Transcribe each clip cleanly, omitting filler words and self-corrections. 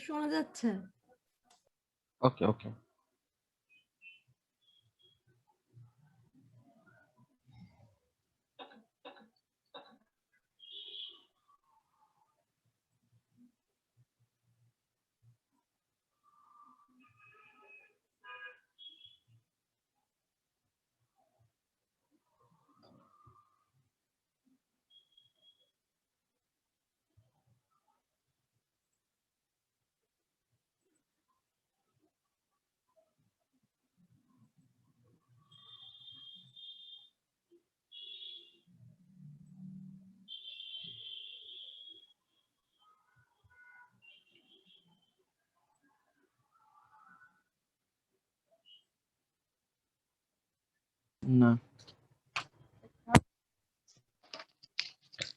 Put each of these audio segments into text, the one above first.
শোনা যাচ্ছে? ওকে ওকে না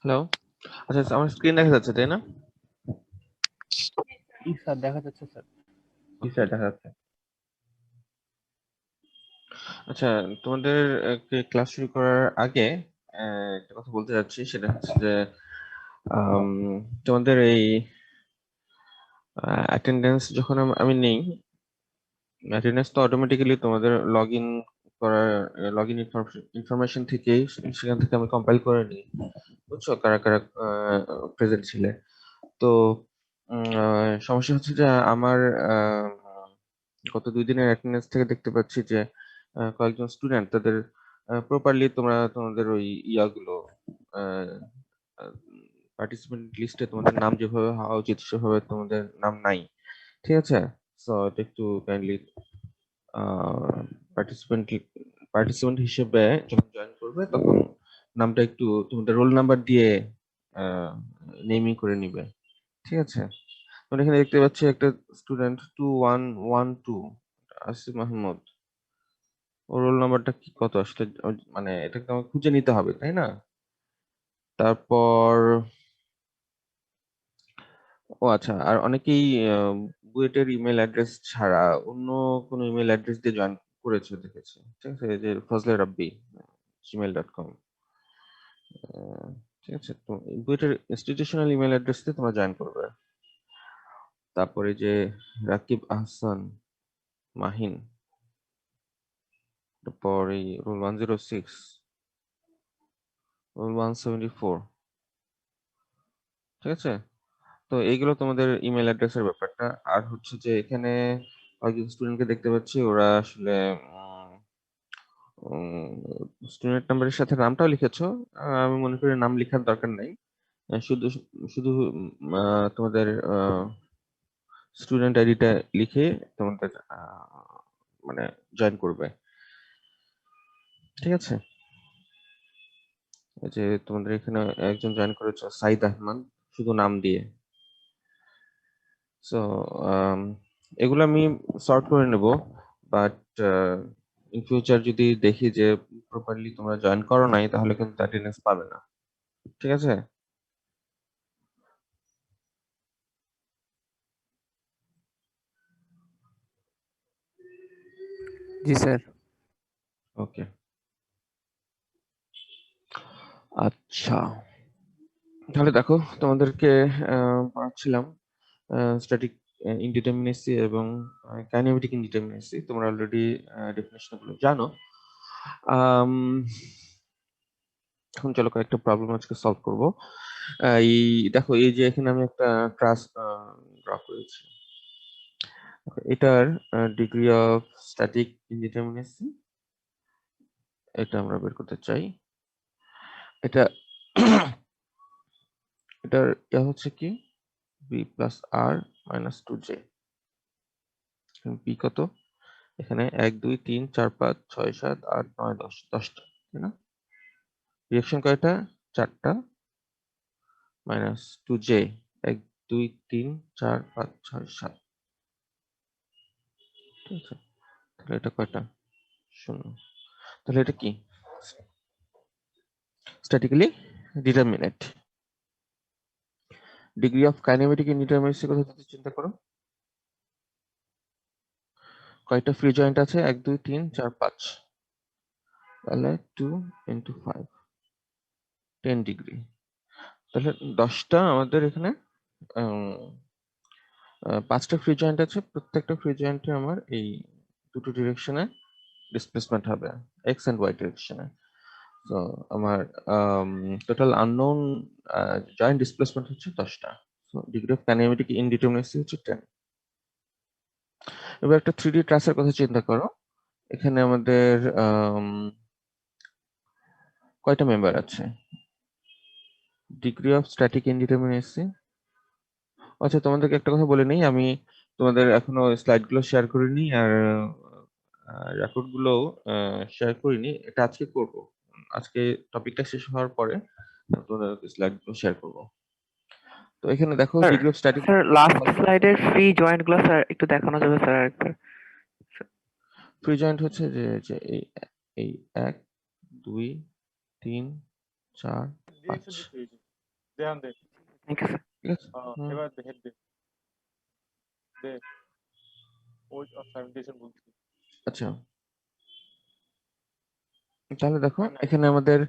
হ্যালো আচ্ছা আমার স্ক্রিন দেখা যাচ্ছে তাই না জি স্যার দেখা যাচ্ছে স্যার। জি স্যার দেখা যাচ্ছে আচ্ছা তোমাদের ক্লাস শুরু করার আগে একটা কথা বলতে যাচ্ছি সেটা হচ্ছে যে আম, তোমাদের এই অ্যাটেন্ডেন্স যখন আমি নেই অ্যাটেন্ডেন্স তো অটোমেটিক্যালি তোমাদের লগ ইন করার লগ ইন ইনফরমেশন থেকেই সেখান থেকে আমি কম্পাইল করে নিই বুঝছো কারা কারা প্রেজেন্ট ছিলে তো সমস্যা হচ্ছে যে আমার গত 2 দিনের অ্যাটেন্ডেন্স থেকে দেখতে পাচ্ছি যে কয়েকজন স্টুডেন্ট তাদের প্রপারলি তোমাদের ওই ইয়াগুলো পার্টিসিপেন্ট লিস্টে তোমাদের নাম যেভাবে হওয়া উচিত সেভাবে তোমাদের নাম নাই ঠিক আছে সো এটা একটু কাইন্ডলি পার্টিসিপেন্ট পার্টিসিপেন্ট হিসেবে যখন জয়েন করবে তখন নামটা একটু তোমাদের রোল নাম্বার দিয়ে নেমিং করে নিবে ঠিক আছে তোমরা এখানে দেখতে পাচ্ছি একটা স্টুডেন্ট 2112 আসিফ মাহমুদ ওর রোল নাম্বারটা কি কত আসলে মানে এটাকে আমাকে খুঁজে নিতে হবে তাই না তারপর ও আচ্ছা আর অনেকেই বুয়েটের ইমেল অ্যাড্রেস ছাড়া অন্য কোনো ইমেল অ্যাড্রেস দিয়ে জয়েন করেছে দেখেছি ঠিক আছে এই যে ফজলে রাব্বি gmail.com ঠিক আছে তো বুয়েটের ইনস্টিটিউশনাল ইমেল অ্যাড্রেস দিয়ে তোমরা জয়েন করবে তারপরে যে রাকিব আহসান মাহিন তারপর এই রোল 106 রোল 174 ঠিক আছে তো এইগুলো তোমাদের ইমেল অ্যাড্রেসের ব্যাপারটা আর হচ্ছে যে এখানে কয়েকজন স্টুডেন্টকে দেখতে পাচ্ছি ওরা আসলে স্টুডেন্ট নাম্বারের সাথে নামটাও লিখেছো আমি মনে করি নাম লেখার দরকার নাই শুধু শুধু তোমাদের স্টুডেন্ট আইডিটা লিখে তোমাদের মানে জয়েন করবে ঠিক আছে এই যে তোমাদের এখানে একজন জয়েন করেছো সাইদ আহমান শুধু নাম দিয়ে সো এগুলো আমি সর্ট করে নেব বাট ইন ফিউচার যদি দেখি যে প্রপারলি তোমরা জয়েন করো নাই তাহলে কিন্তু অ্যাটেন্ডেন্স পাবে না ঠিক আছে জি স্যার। ওকে আচ্ছা তাহলে দেখো তোমাদেরকে পড়াচ্ছিলাম স্ট্যাটিক ইনডিটারমিনেসি এবং কাইনেমেটিক ইনডিটারমিনেসি তোমরা অলরেডি ডেফিনেশন গুলো জানো আম, এখন চলো কয়েকটা প্রবলেম আজকে সলভ করব এই দেখো এই যে এখানে আমি একটা ক্লাস ড্র করেছি এটার ডিগ্রি অফ স্ট্যাটিক ইনডিটারমিনেসি এটা আমরা বের করতে চাই এটা এটার ইয়া হচ্ছে কি বি প্লাস আর মাইনাস 2j বি কত এখানে 1 2 3 4 5 6 7 8 9 10 10টা তাই না রিঅ্যাকশন কয়টা 4টা মাইনাস 2j 1 2 3 4 5 6 7 ঠিক আছে তাহলে এটা কয়টা 0 তাহলে এটা কি statically determinate degree of kinematic indeterminacy কথা যদি চিন্তা করো কয়টা ফ্রি জয়েন্ট আছে 1 2 3 4 5 তাহলে 2 × 5 10 ডিগ্রি তাহলে 10টা আমাদের এখানে 5টা ফ্রি জয়েন্ট আছে, প্রত্যেকটা ফ্রি জয়েন্টে আমার এই দুটো ডিরেকশনে ডিসপ্লেসমেন্ট হবে, এক্স এন্ড ওয়াই ডিরেকশনে। তো আমার টোটাল আননোন জয়েন্ট ডিসপ্লেসমেন্ট হচ্ছে 10টা। সো ডিগ্রি অফ কাইনেমেটিক ইনডিটারমিনেসি হচ্ছে 10। এবার একটা 3D ট্রাসের কথা চিন্তা করো। এখানে আমাদের কয়টা মেম্বার আছে? Degree of static indeterminacy. আচ্ছা, তোমাদেরকে একটা কথা বলে নেই, আমি তোমাদের এখনো স্লাইড গুলো শেয়ার করিনি, আর রেকর্ড গুলো শেয়ার করিনি। এটা আজকে করব, আজকে টপিকটা শেষ হওয়ার পরে তোমাদের স্লাইড গুলো শেয়ার করব। তো এখানে দেখো sir degree of static. Sir last স্লাইডের ফ্রি জয়েন্ট গুলো স্যার একটু দেখানো যাবে স্যার আরেকবার? ফ্রি জয়েন্ট হচ্ছে যে যে এই এই 1 2 3 4 5। ধ্যান দে। Thank you sir. ঠিক আছে। হুম। এবার হেড দে দে ওই সাবমিটেশন বলছি। আচ্ছা, তাহলে দেখো এখানে আমাদের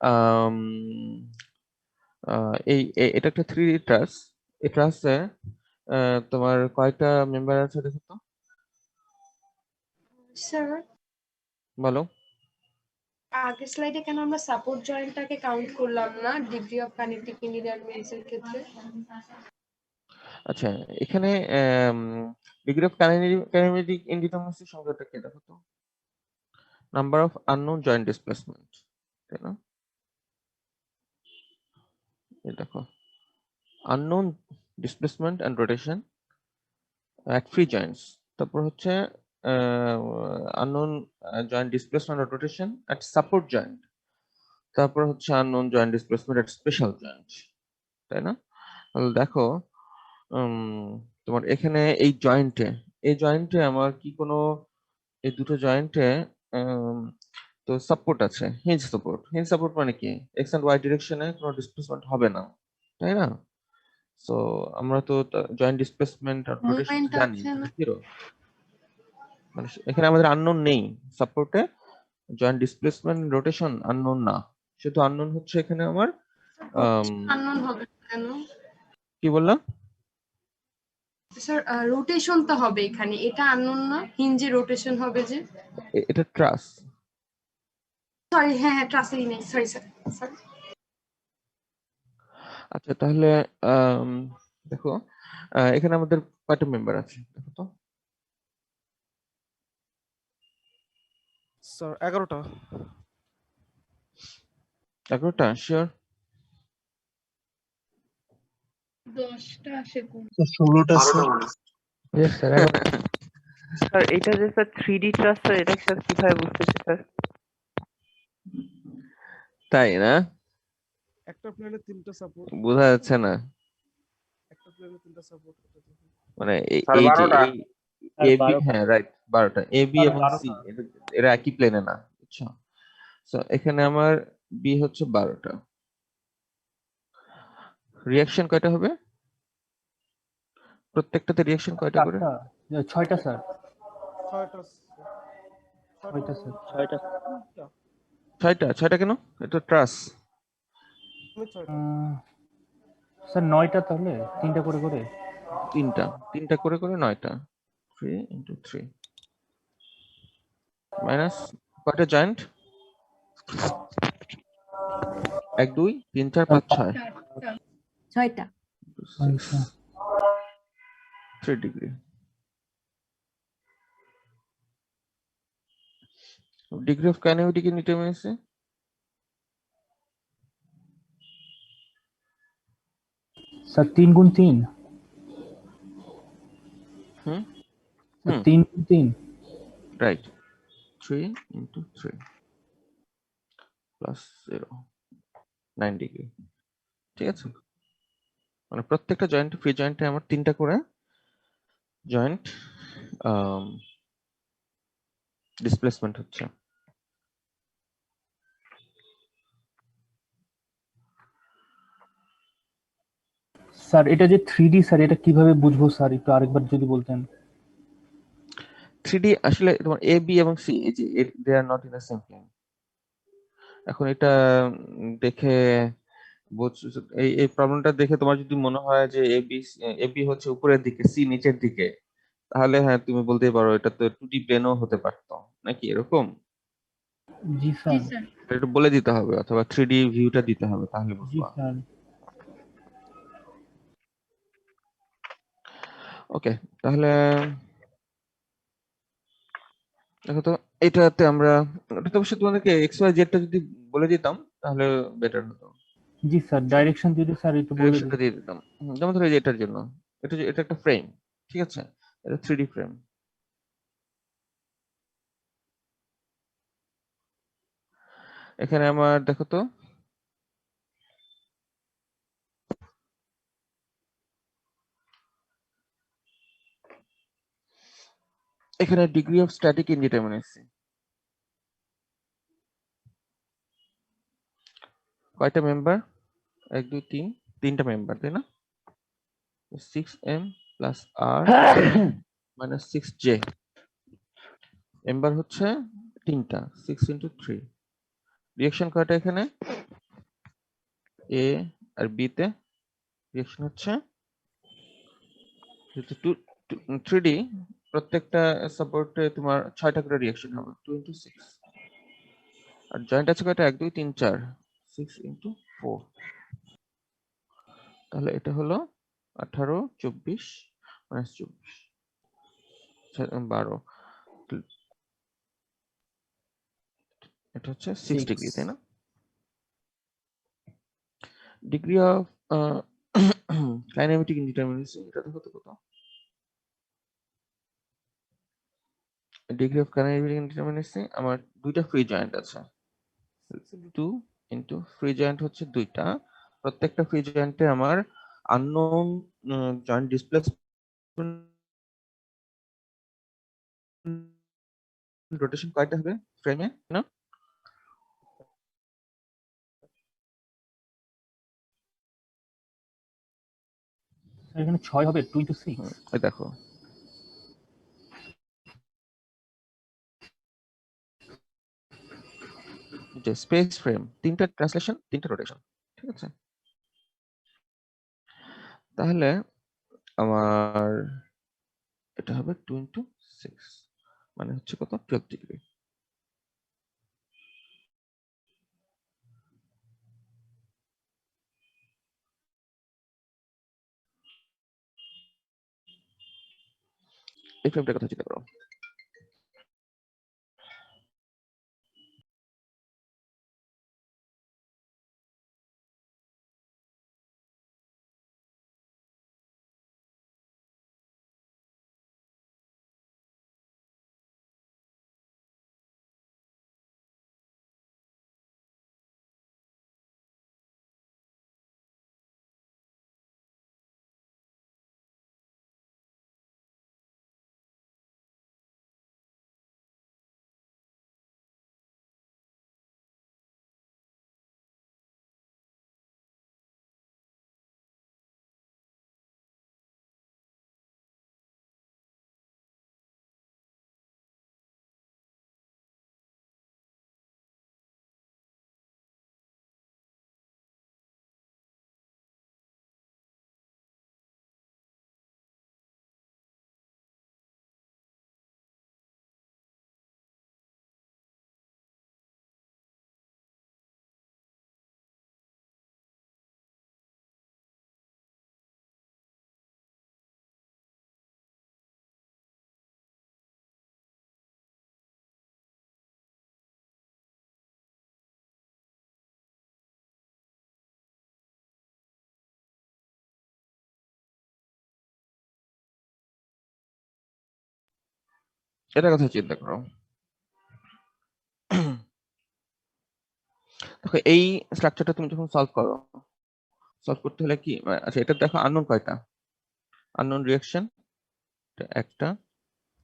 আম, এটা একটা 3D ট্রাস। এই ট্রাসে তোমার কয়টা মেম্বার আছে দেখো তো, স্যার বলো। আগের স্লাইডে কেন আমরা সাপোর্ট জয়েন্টটাকে কাউন্ট করলাম না ডিগ্রি অফ কানেক্টিভ ইনডিটারমিনেসির ক্ষেত্রে? আচ্ছা, এখানে ডিগ্রি অফ কাইনেমেটিক ইনডিটারমিনেসি সংখ্যাটা কি দেখো তো, number of unknown joint displacement, তাই না? এই দেখো, unknown displacement and rotation at free joints, তারপর হচ্ছে unknown joint displacement or rotation at support joint, তারপর হচ্ছে unknown joint displacement at special joint, তাই না? তাহলে দেখো তোমার এখানে এই জয়েন্টে আমার কি কোনো, এই দুটো জয়েন্টে তো সাপোর্ট আছে, হিঞ্জ সাপোর্ট মানে কি, এক্স এন্ড ওয়াই ডিরেকশনে কোনো ডিসপ্লেসমেন্ট হবে না, তাই না? সো আমরা তো জয়েন্ট ডিসপ্লেসমেন্ট আর রোটেশন মুভমেন্ট জানি আছে না? জিরো, মানে এখানে আমাদের আননোন নেই সাপোর্টে, জয়েন্ট ডিসপ্লেসমেন্ট রোটেশন আননোন না, শুধু আননোন হচ্ছে এখানে আমার আননোন হবে কেন কি বললাম, স্যার? রোটেশন তো হবে এখানে, এটা আননোন না? হিঞ্জে রোটেশন হবে যে। এটা ট্রাস। সরি, হ্যাঁ হ্যাঁ, ট্রাসেই নেই, সরি স্যার। সরি। আচ্ছা, তাহলে দেখো এখানে আমাদের কয়টা মেম্বার আছে দেখো তো, স্যার 11টা। 11টা শিওর? 10টা আসে কোন? 16টা স্যার। Yes sir. স্যার এটা যে স্যার 3D ট্রাস স্যার, এটা স্যার কিভাবে বুঝতেছে স্যার? তাই না? একটা প্লেনে 3টা সাপোর্ট, বোঝা যাচ্ছে না, একটা প্লেনে 3টা সাপোর্ট। মানে স্যার, এই যে 12টা। এই এ বি, হ্যাঁ রাইট, 12টা এ বি এবং সি এরা একই প্লেনে না, বুঝছো? সো এখানে আমার বি হচ্ছে 12টা, রিঅ্যাকশন কয়টা হবে প্রত্যেকটাতে, রিঅ্যাকশন কয়টা করে? 6টা স্যার। 6টা। 6টা স্যার। 6টা কেন, এটা ট্রাস। স্যার 9টা, তাহলে 3টা করে করে। তিনটা করে করে 9টা, 3 into 3 মাইনাস কয়টা জয়েন্ট, 1 2 3 4 5 6, 6টা। 3 degree. Degree of kinematic indeterminacy sir 3 গুণ 3। হুম 3 গুণ 3। Right, 3 into 3 plus 0, 9 degree. ঠিক আছে, মানে প্রত্যেকটা জয়েন্ট, ফ্রি জয়েন্টে আমার 3টা করে জয়েন্ট ডিসপ্লেসমেন্ট হচ্ছে। স্যার এটা যে 3D স্যার, এটা কিভাবে বুঝবো স্যার, একটু আরেকবার যদি বলতেন। 3D আসলে তোমার এ বি এবং সি, এই যে they are not in the same plane. এখন এটা দেখে বুঝছো? এই প্রবলেমটা দেখে তোমার যদি মনে হয় যে এবি হচ্ছে উপরের দিকে, সি নিচের দিকে, তাহলে হ্যাঁ তুমি বলতেই পারো এটা তো 2D প্লেনও হতে পারতো, নাকি এরকম? জি জি স্যার। স্যার। এটা একটু বলে দিতে হবে, অথবা 3D ভিউটা দিতে হবে, তাহলে জি বুঝবা। স্যার। ওকে, তাহলে দেখো তো, এটাতে আমরা, এটা তো অবশ্যই তোমাদেরকে এক্স ওয়াই জেডটা যদি বলে দিতাম তাহলে বেটার হতো। জি স্যার, ডাইরেকশন যদি স্যার একটু বলে ডিরেকশনটা দিন। দিয়ে দিতাম। যেমন ধরো এই যে এটার জন্য, এটা একটা ফ্রেম, ঠিক আছে, এটা 3D ফ্রেম। এখানে আমার দেখো তো, এখানে ডিগ্রি অফ স্ট্যাটিক ইনডিটারমিনেসি কয়টা মেম্বার? 1 2 3, তিনটা মেম্বার, তাই না? 6m plus r minus 6j, member হচ্ছে তিনটা, 6 ইন্টু 3। রিঅ্যাকশন কয়টা এখানে? এ আর বি তে রিঅ্যাকশন হচ্ছে 3D, প্রত্যেকটা সাপোর্টে তোমার 6টা করে রিঅ্যাকশন হবে, 2 ইন্টু 6। আর জয়েন্ট আছে কয়টা? 1 2 3 4, 6 ইন্টু 4। তাহলে এটা হলো 18 24 মাইনাস 24, 12। এটা হচ্ছে 6 ডিগ্রি, তাই না? ডিগ্রি অফ কাইনেমেটিক ইনডিটারমিনেসি, এটা দেখো তো কত? ডিগ্রি অফ কাইনেমেটিক ইনডিটারমিনেসি আমার দুইটা ফ্রি জয়েন্ট আছে, 2 ইন্টু ফ্রি জয়েন্ট হচ্ছে দুইটা, প্রত্যেকটা ফ্রি জয়েন্টে আমার আননোন জয়েন্ট ডিসপ্লেসমেন্ট রোটেশন কয়টা হবে ফ্রেমে, না? স্যার এখানে 6 হবে, 2 into 6। এই দেখো, যে স্পেস ফ্রেম, তিনটা ট্রান্সলেশন, তিনটা রোটেশন, ঠিক আছে? তাহলে আমার এটা হবে 2 ইন্টু 6, মানে হচ্ছে কত? 12 ডিগ্রি। এই ফ্রেমটার কথা চিন্তা করো। এটার কথা চিন্তা করো। দেখো এই স্ট্রাকচারটা তুমি যখন সলভ করো, সলভ করতে হলে কি, আচ্ছা এটা দেখো আননোন কয়টা, আননোন রিঅ্যাকশন একটা,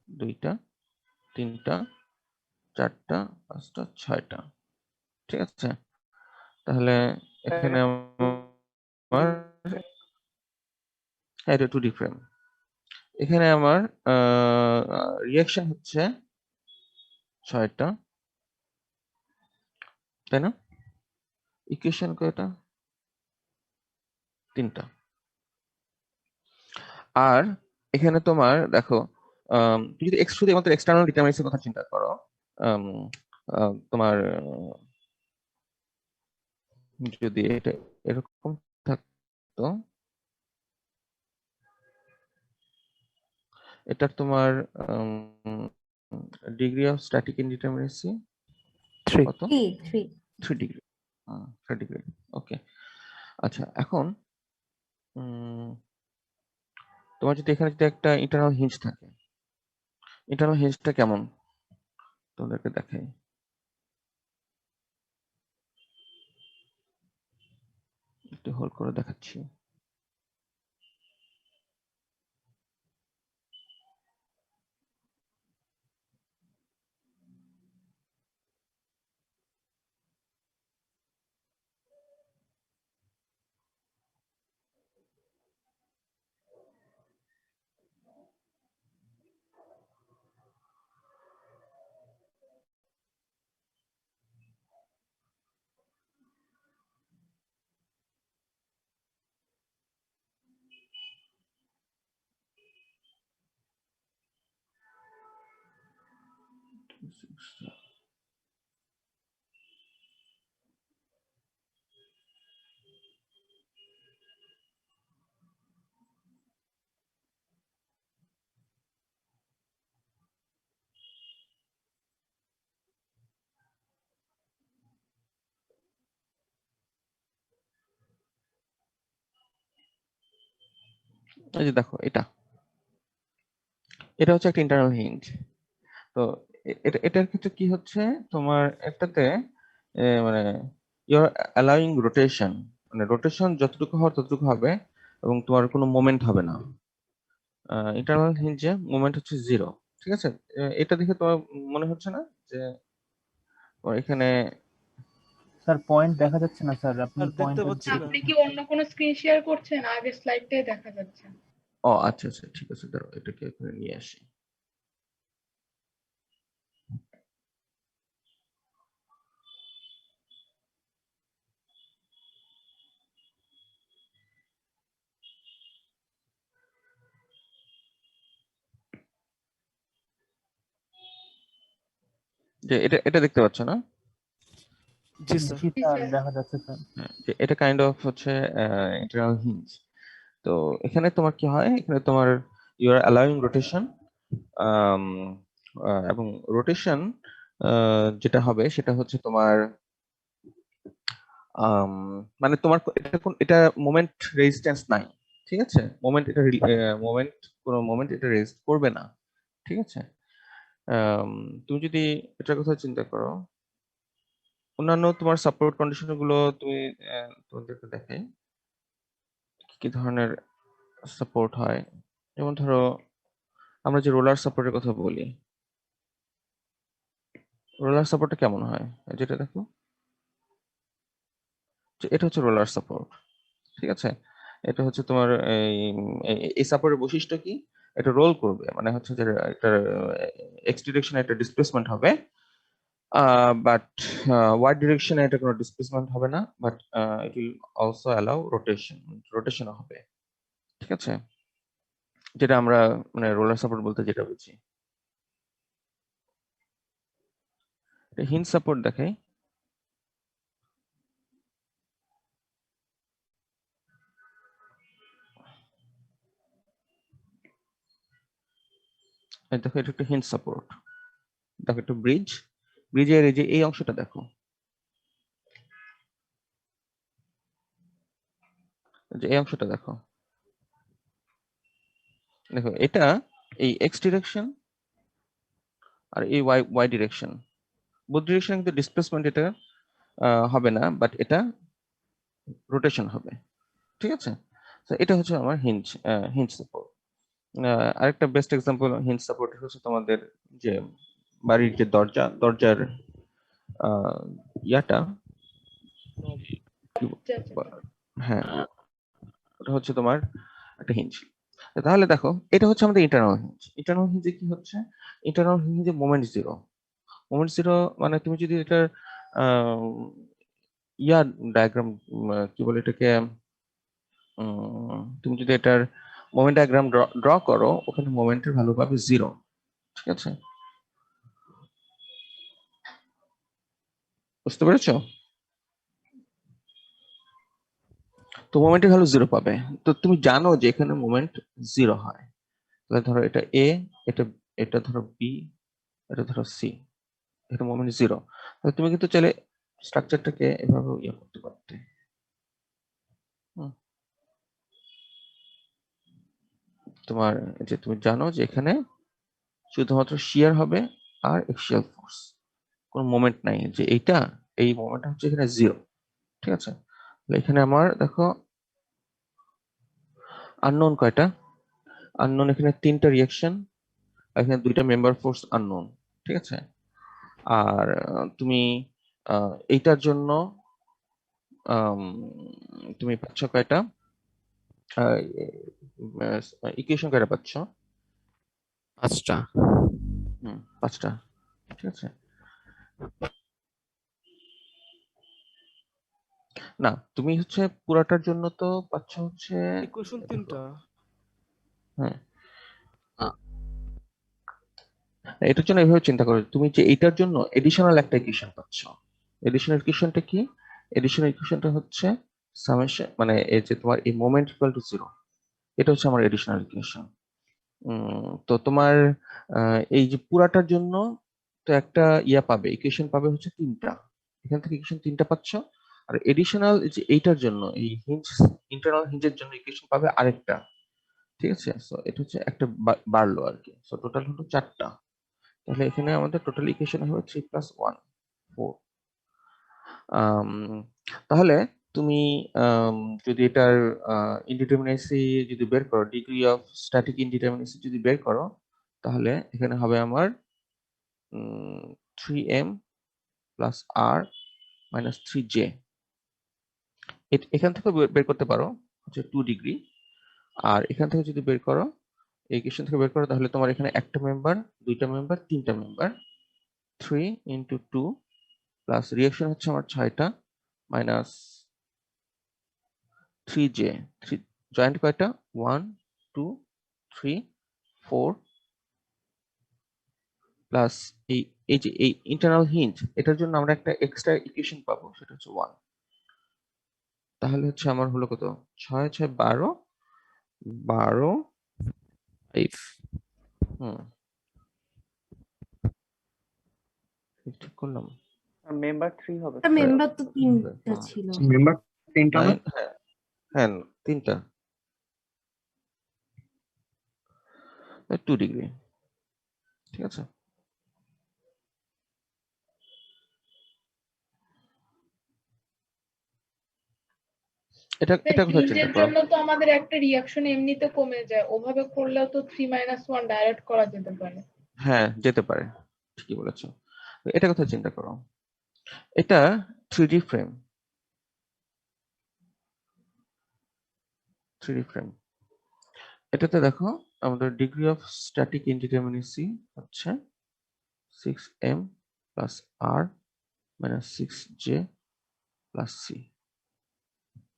দুইটা, তিনটা, চারটা, পাঁচটা, ছয়টা, ঠিক আছে? তাহলে এখানে আমার এটা 2D ফ্রেম, এখানে আমার রিঅ্যাকশন হচ্ছে 6টা, তাই না? ইকুয়েশন কয়টা? 3টা। আর এখানে তোমার দেখো তুমি যদি শুধুমাত্র এক্সটার্নাল ডিটারমিনেন্টসের কথা চিন্তা করো, আম, তোমার যদি এটা এরকম থাকতো, এটা তোমার ডিগ্রি অফ স্ট্যাটিক ইনডিটারমিনেসি 3 কত? 3 ডিগ্রি। 3 ডিগ্রি। ওকে, আচ্ছা এখন তোমার যদি এখানে যদি একটা ইন্টারনাল হিঞ্জ থাকে, ইন্টারনাল হিঞ্জটা কেমন তোমাদেরকে দেখাই। একটু হোল্ড করে দেখাচ্ছি। এই যে দেখো, এটা হচ্ছে একটা ইন্টারনাল হিঞ্জ। তো এটার ক্ষেত্রে কি হচ্ছে, তোমার একটাতে মানে ইউর অ্যালাউইং রোটেশন, মানে রোটেশন যতটুকু হওয়ার ততটুকু হবে এবং তোমার কোনো মোমেন্ট হবে না। ইন্টারনাল হিঞ্জে মোমেন্ট হচ্ছে 0, ঠিক আছে? এটা দেখে তোমার মনে হচ্ছে না যে তোমার এখানে স্যার পয়েন্ট দেখা যাচ্ছে না স্যার, আপনি আর দেখতে পয়েন্ট পাচ্ছি না। আপনি কি অন্য কোনো স্ক্রিন শেয়ার করছেন? আগের স্লাইডটাই দেখা যাচ্ছে। ও আচ্ছা আচ্ছা, ঠিক আছে, দাঁড়াও এটাকে এখানে নিয়ে আসি। যে এটা দেখতে পাচ্ছ না? জি স্যার। জি স্যার দেখা যাচ্ছে স্যার। যে এটা কাইন্ড অফ হচ্ছে ইন্টারনাল হিঞ্জ। তো এখানে তোমার কি হয়, এখানে তোমার ইউ আর অ্যালাউইং রোটেশন, এবং রোটেশন যেটা হবে সেটা হচ্ছে তোমার মানে তোমার এটা মোমেন্ট রেজিস্ট্যান্স নাই, ঠিক আছে? মোমেন্ট এটা কোনো মোমেন্ট এটা রেজিস্ট করবে না, ঠিক আছে? তুমি যদি এটার কথা চিন্তা করো, অন্যান্য তোমার সাপোর্ট কন্ডিশন গুলো তুমি তোমাদেরকে দেখাই কি ধরনের সাপোর্ট হয়। যেমন ধরো আমরা যে রোলার সাপোর্টের কথা বলি, রোলার সাপোর্টটা কেমন হয়, যেটা দেখো, এটা হচ্ছে রোলার সাপোর্ট, ঠিক আছে? এটা হচ্ছে তোমার এই সাপোর্টের বৈশিষ্ট্য কি, এটা রোল করবে, মানে হচ্ছে যে একটা এক্স ডিরেকশনে একটা ডিসপ্লেসমেন্ট হবে, বাট ওয়াই ডিরেকশনে এটা কোনো ডিসপ্লেসমেন্ট হবে না, but it will also allow rotation হবে, ঠিক আছে? যেটা আমরা মানে রোলার সাপোর্ট বলতে যেটা বুঝি। হিঞ্জ সাপোর্ট দেখাই। দেখো এটা একটা হিঞ্জ সাপোর্ট। দেখো একটা ব্রিজের এই যে এই অংশটা দেখো, যে এই অংশটা দেখো, দেখো এটা এই এক্স ডিরেকশন আর এই ওয়াই ডিরেকশন, বোথ ডিরেকশন কিন্তু ডিসপ্লেসমেন্ট এটা হবে না, বাট এটা রোটেশন হবে, ঠিক আছে? তো এটা হচ্ছে আমার হিঞ্জ সাপোর্ট। আরেকটা বেস্ট এক্সাম্পল হিঞ্জ সাপোর্ট হচ্ছে তোমাদের যে বাড়ির যে দরজার ইয়াটা, হ্যাঁ, ওটা হচ্ছে তোমার একটা হিঞ্জ। তাহলে দেখো এটা হচ্ছে আমাদের ইন্টারনাল হিঞ্জ। ইন্টারনাল হিঞ্জে কি হচ্ছে, ইন্টারনাল হিঞ্জে মোমেন্ট জিরো, মানে তুমি যদি এটার ইয়া ডায়াগ্রাম কি বলে এটাকে, তুমি যদি এটার মোমেন্ট ডায়াগ্রাম ড্র করো, ওখানে মোমেন্টের ভ্যালু পাবে 0। ঠিক আছে, বুঝতে পেরেছো? তো মোমেন্টের ভ্যালু 0 পাবে। তো তুমি জানো যে এখানে মোমেন্ট 0 হয়। তাহলে ধরো এটা এ, এটা এটা ধরো বি, এটা ধরো সি, এটা মোমেন্ট 0। তাহলে তুমি কিন্তু চাইলে স্ট্রাকচারটাকে এভাবে ইয়ে করতে পারতে। তোমার যে তুমি জানো যে এখানে শুধুমাত্র শিয়ার হবে আর এক্সিয়াল ফোর্স, কোনো মোমেন্ট নাই, যে এইটা এই মোমেন্টটা হচ্ছে এখানে 0। ঠিক আছে, তাহলে এখানে আমার দেখো আননোন কয়টা? আননোন এখানে 3টা রিঅ্যাকশন, এখানে 2টা মেম্বার ফোর্স আননোন। ঠিক আছে, আর তুমি এইটার জন্য তুমি পাচ্ছ কয়টা ইকুয়েশন, কয়টা পাচ্ছ? 5টা। 5টা। ঠিক আছে, না তুমি হচ্ছে পুরাটার জন্য তো পাচ্ছ হচ্ছে, ইকুয়েশন 3টা। হ্যাঁ এটার জন্য এভাবে চিন্তা করো, তুমি যে এইটার জন্য এডিশনাল একটা ইকুয়েশন পাচ্ছ। এডিশনাল ইকুয়েশনটা কি? এডিশনাল ইকুয়েশনটা হচ্ছে সামেশন, মানে এই যে তোমার এই মোমেন্ট ইকুয়াল টু 0, এটা হচ্ছে আমার এডিশনাল ইকুয়েশন। তো তোমার এই যে পুরাটার জন্য তো একটা ইয়া পাবে, ইকুয়েশন পাবে হচ্ছে 3টা, এখান থেকে ইকুয়েশন 3টা পাচ্ছ। আর এডিশনাল যে এইটার জন্য, এই হিঞ্জ, ইন্টারনাল হিঞ্জের জন্য ইকুয়েশন পাবে আরেকটা। ঠিক আছে, সো এটা হচ্ছে একটা বাড়লো আর কি, সো টোটাল হলো 4টা। তাহলে এখানে আমাদের টোটাল ইকুয়েশন হবে 3 + 1 4। তাহলে তুমি যদি এটার ইনডিটারমিনেসি যদি বের করো, ডিগ্রি অফ স্ট্যাটিক ইনডিটারমিনেসি যদি বের করো, তাহলে এখানে হবে আমার 3m + r - 3j। এখান থেকে বের করতে পারো হচ্ছে 2 ডিগ্রি, আর এখান থেকে যদি বের করো, এই ইকুয়েশন থেকে বের করো, তাহলে তোমার এখানে একটা মেম্বার, 2টা মেম্বার, 3টা মেম্বার, 3 × 2 প্লাস রিঅ্যাকশন হচ্ছে আমার 6টা মাইনাস 3j, জয়েন্ট কয়টা? 1 2 3 4 প্লাস এই এই যে এই ইন্টারনাল হিঞ্জ, এটার জন্য আমরা একটা এক্সট্রা ইকুয়েশন পাবো, সেটা হচ্ছে 1। তাহলে হচ্ছে আমার হলো কত? 6 6 12 12 5। ঠিক করলাম? মেম্বার 3 হবে। মেম্বার তো 3টা ছিল। মেম্বার 3টা না? হ্যাঁ হ্যাঁ 3টা, 2 ডিগ্রি। ঠিক আছে, এটা এটা কোথায় চিন্তা হিঞ্জের করো? জন্য তো আমাদের একটা রিঅ্যাকশন এমনিতে কমে যায়, ওভাবে করলেও তো 3 - 1 ডাইরেক্ট করা যেতে পারে। হ্যাঁ যেতে পারে, ঠিকই বলেছো। এটা কোথায় চিন্তা করো? এটা 3D ফ্রেম, 3D ফ্রেম। এটাতে দেখো আমাদের ডিগ্রি অফ স্ট্যাটিক ইনডিটারমিনেসি হচ্ছে 6m + r - 6j + c।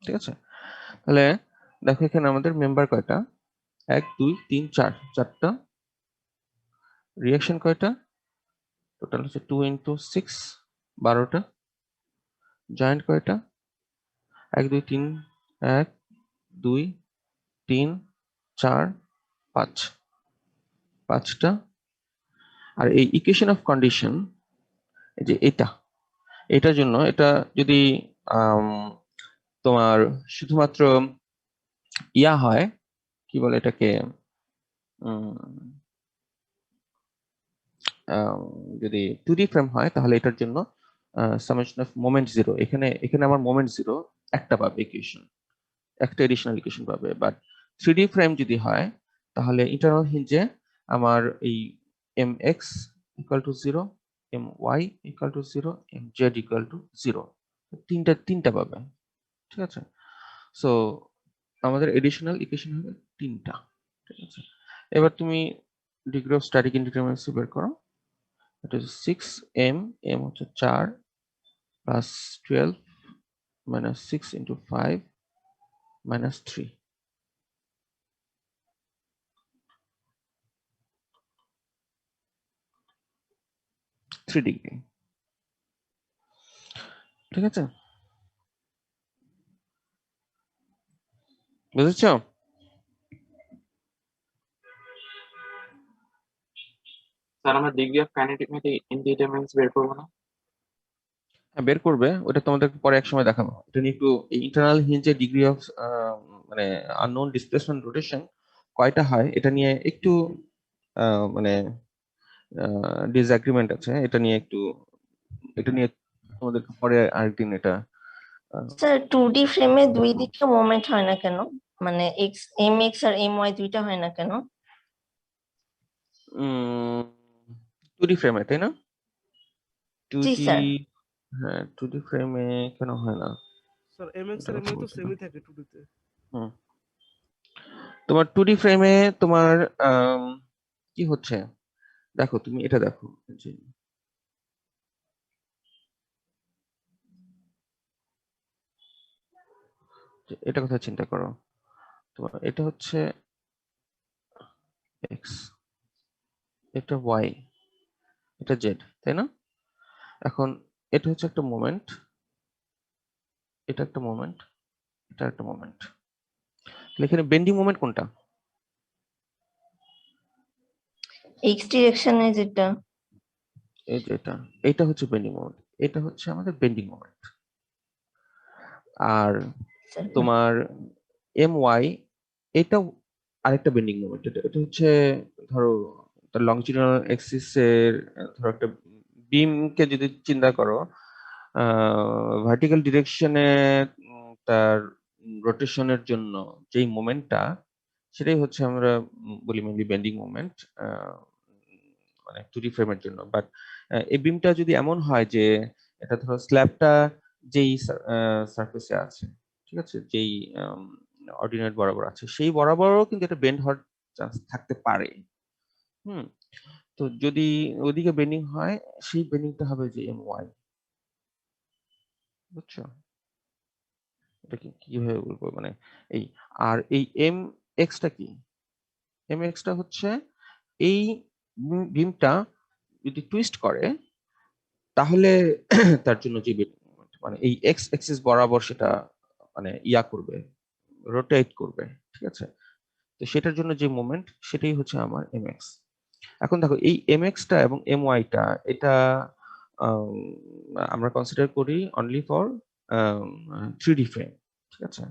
ঠিক আছে, তাহলে দেখো এখানে আমাদের মেম্বার কয়টা? 1 2 3 4, 4টা। রিঅ্যাকশন কয়টা? টোটাল হচ্ছে 2 × 6 12টা। জয়েন্ট কয়টা? 1 2 3 1 2 3 4 5, 5টা। আর এই ইকুয়েশন অফ কন্ডিশন, এই যে এটার জন্য, এটা যদি তোমার শুধুমাত্র ইয়া হয়, কি বলে এটাকে, যদি 2D ফ্রেম হয়, তাহলে এটার জন্য সামেশন অফ মোমেন্ট 0, এখানে এখানে আমার মোমেন্ট 0 একটা পাবে ইকুয়েশন, একটা এডিশনাল ইকুয়েশন পাবে। বাট 3D ফ্রেম যদি হয়, তাহলে ইন্টারনাল হিঞ্জে আমার এই mx = 0, my = 0, mz = 0, তিনটা পাবে। ঠিক আছে, সো আমাদের এডিশনাল ইকুয়েশন হবে 3টা। ঠিক আছে, এবার তুমি ডিগ্রি অফ স্ট্যাটিক ইনডিটারমিনেসি বের করো। এটা হচ্ছে 6m, m হচ্ছে 4 + 12 - 6 × 5 -3 ডিগ্রি। ঠিক আছে, বুঝেছো? স্যার আমরা ডিগ্রি অফ কাইনেটিক ইনডিটারমিনেন্স বের করবো না? হ্যাঁ, বের করবে, ওটা তোমাদের পরে এক সময় দেখাবো। এটা নিয়ে একটু ইন্টারনাল হিঞ্জের ডিগ্রি অফ মানে আননোন ডিসপ্লেসমেন্ট রোটেশন কয়টা হয় এটা নিয়ে একটু মানে ডিসএগ্রিমেন্ট আছে। এটা নিয়ে তোমাদেরকে পরে আরেকদিন এটা স্যার 2D ফ্রেমে দুই দিকে মোমেন্ট হয় না কেন? মানে mx আর my দুইটা হয় না কেন? 2D ফ্রেমে, তাই না? জি 2D, স্যার। হ্যাঁ 2D ফ্রেমে কেন হয় না? স্যার এমএক্স আর এটা এমওয়াই তো বলতে সেমই থাকে 2D তে। হুম, তোমার 2D ফ্রেমে তোমার কি হচ্ছে দেখো, তুমি এটা দেখো যে এটা কথা চিন্তা করো। তোমার এটা হচ্ছে এক্স, এটা ওয়াই, এটা জেড, তাই না? এখন এটা হচ্ছে একটা মোমেন্ট, এটা একটা মোমেন্ট, এটা একটা মোমেন্ট। তাহলে এখানে বেন্ডিং মোমেন্ট কোনটা? x ডিরেকশনে যেটা। এই যে এটা হচ্ছে বেন্ডিং মোমেন্ট, এটা হচ্ছে আমাদের বেন্ডিং মোমেন্ট। আর স্যার তোমার এম ওয়াই, এটা আরেকটা বেন্ডিং মোমেন্ট। এটা হচ্ছে ধরো তার লংজিটিউডাল এক্সিসের, ধরো একটা বিমকে যদি চিন্তা করো, ভার্টিক্যাল ডিরেকশনে তার রোটেশনের জন্য যেই মোমেন্টটা, সেটাই হচ্ছে আমরা বলি মেনলি বেন্ডিং মোমেন্ট, মানে 2D ফ্রেমের জন্য। বাট এই বিমটা যদি এমন হয় যে এটা ধরো স্ল্যাবটা যেই সারফেসে আছে, ঠিক আছে, যেই অর্ডিনেট বরাবর আছে, সেই বরাবরও কিন্তু এটা বেন্ড হওয়ার চান্স থাকতে পারে। তো যদি ওদিকে বেন্ডিং হয়, সেই বেন্ডিংটা হবে যে এম ওয়াই। বুঝছো? এটা কিভাবে বলবো, মানে এই, আর এই এম এক্সটা কি? এম এক্সটা হচ্ছে এই বিমটা যদি টুইস্ট করে, তাহলে তার জন্য যে মানে এই এক্স অ্যাক্সিস বরাবর সেটা মানে করবে, রোটেট করবে, ঠিক আছে? তো সেটার জন্য যে মোমেন্ট, সেটাই হচ্ছে আমার এম এক্স। এখন দেখো এই এম এক্সটা এবং এম ওয়াইটা, এটা আমরা কনসিডার করি অনলি ফর 3D ফ্রেম, ঠিক আছে?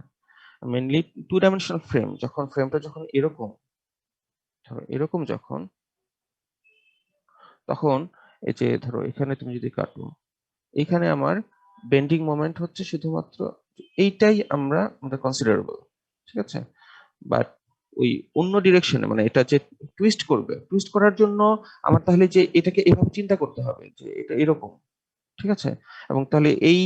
মেনলি 2 ডাইমেনশনাল ফ্রেম, যখন ফ্রেমটা যখন এরকম, ধরো এরকম যখন, তখন এই যে ধরো এখানে তুমি যদি কাটো, এখানে আমার বেন্ডিং মোমেন্ট হচ্ছে শুধুমাত্র এইটাই আমাদের কনসিডারেবল, ঠিক আছে? বাট ওই অন্য ডিরেকশনে, মানে এটা যে টুইস্ট করবে, টুইস্ট করার জন্য আমার তাহলে যে এটাকে এভাবে চিন্তা করতে হবে যে এটা এরকম, ঠিক আছে? এবং তাহলে এই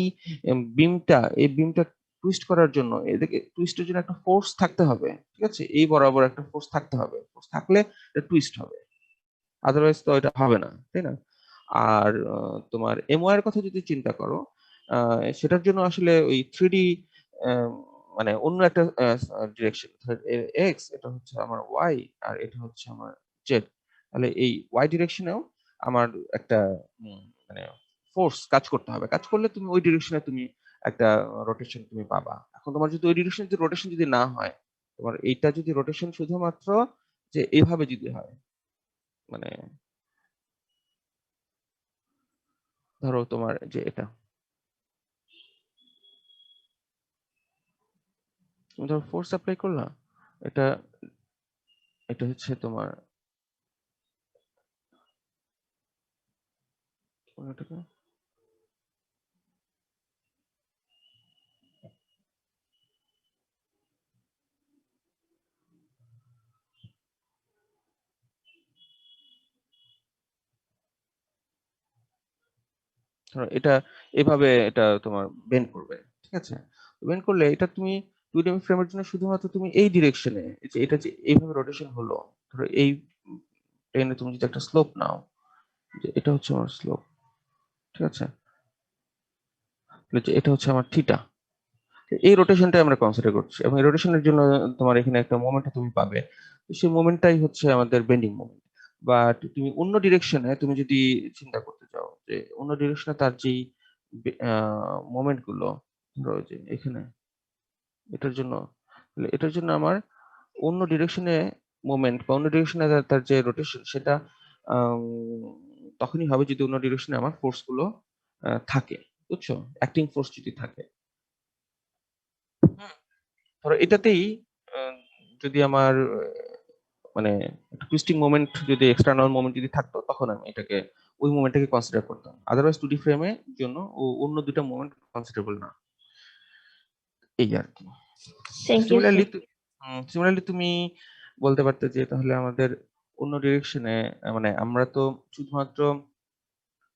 বিমটা টুইস্ট করার জন্য, এদিকে টুইস্টের জন্য একটা ফোর্স থাকতে হবে, ঠিক আছে? এই বরাবর একটা ফোর্স থাকতে হবে, ফোর্স থাকলে এটা টুইস্ট হবে, আদারওয়াইজ তো এটা হবে না, তাই না? আর তোমার এমওয়াই এর কথা যদি চিন্তা করো, সেটার জন্য আসলে ওই 3D মানে অন্য একটা ডিরেকশন, এক্স, এটা হচ্ছে আমার ওয়াই, আর এটা হচ্ছে আমার জেড। তাহলে এই ওয়াই ডিরেকশনেও আমার একটা মানে ফোর্স কাজ করতে হবে, কাজ করলে তুমি ওই ডিরেকশনে তুমি একটা রোটেশন তুমি পাবা। এখন তোমার যদি ওই ডিরেকশনে যদি রোটেশন যদি না হয়, তোমার এইটা যদি রোটেশন শুধুমাত্র যে এইভাবে যদি হয়, মানে ধরো তোমার যে এটা, তুমি ধরো ফোর্স অ্যাপ্লাই করলা, এটা এটা হচ্ছে তোমার এটাকে, ধরো এটা এভাবে এটা তোমার বেন্ড করবে, ঠিক আছে? বেন্ড করলে এটা তুমি 2D ফ্রেমের জন্য শুধুমাত্র তুমি এই ডিরেকশনে, যে এটা যে এইভাবে রোটেশন হলো, ধরো এই প্লেনে তুমি যদি একটা স্লোপ নাও, যে এটা হচ্ছে আমার স্লোপ, ঠিক আছে? তাহলে যে এটা হচ্ছে আমার থিটা, এই রোটেশনটা আমরা কনসিডার করছি এবং এই রোটেশনের জন্য তোমার এখানে একটা মোমেন্ট তুমি পাবে, তো সেই মোমেন্টটাই হচ্ছে আমাদের বেন্ডিং মোমেন্ট। বাট তুমি অন্য ডিরেকশনে তুমি যদি চিন্তা করতে চাও যে অন্য ডিরেকশনে তার যেই মোমেন্ট গুলো, ধরো যে এখানে এটার জন্য, তাহলে এটার জন্য আমার অন্য ডিরেকশনে মোমেন্ট বা অন্য ডিরেকশনে তার যে রোটেশন সেটা আম, তখনই হবে যদি অন্য ডিরেকশনে আমার ফোর্স গুলো থাকে, বুঝছো, অ্যাক্টিং ফোর্স যদি থাকে। ধরো এটাতেই যদি আমার মানে টুইস্টিং মোমেন্ট যদি এক্সটার্নাল মোমেন্ট যদি থাকতো তখন আমি এটাকে ওই মোমেন্টটাকে কনসিডার করতাম, আদারওয়াইজ 2D ফ্রেমের জন্য অন্য দুটো মোমেন্ট কনসিডারেবল না, এই আর কি। Thank you sir. সিমিলারলি তুমি বলতে পারতে যে তাহলে আমাদের অন্য ডিরেকশনে, মানে আমরা তো শুধুমাত্র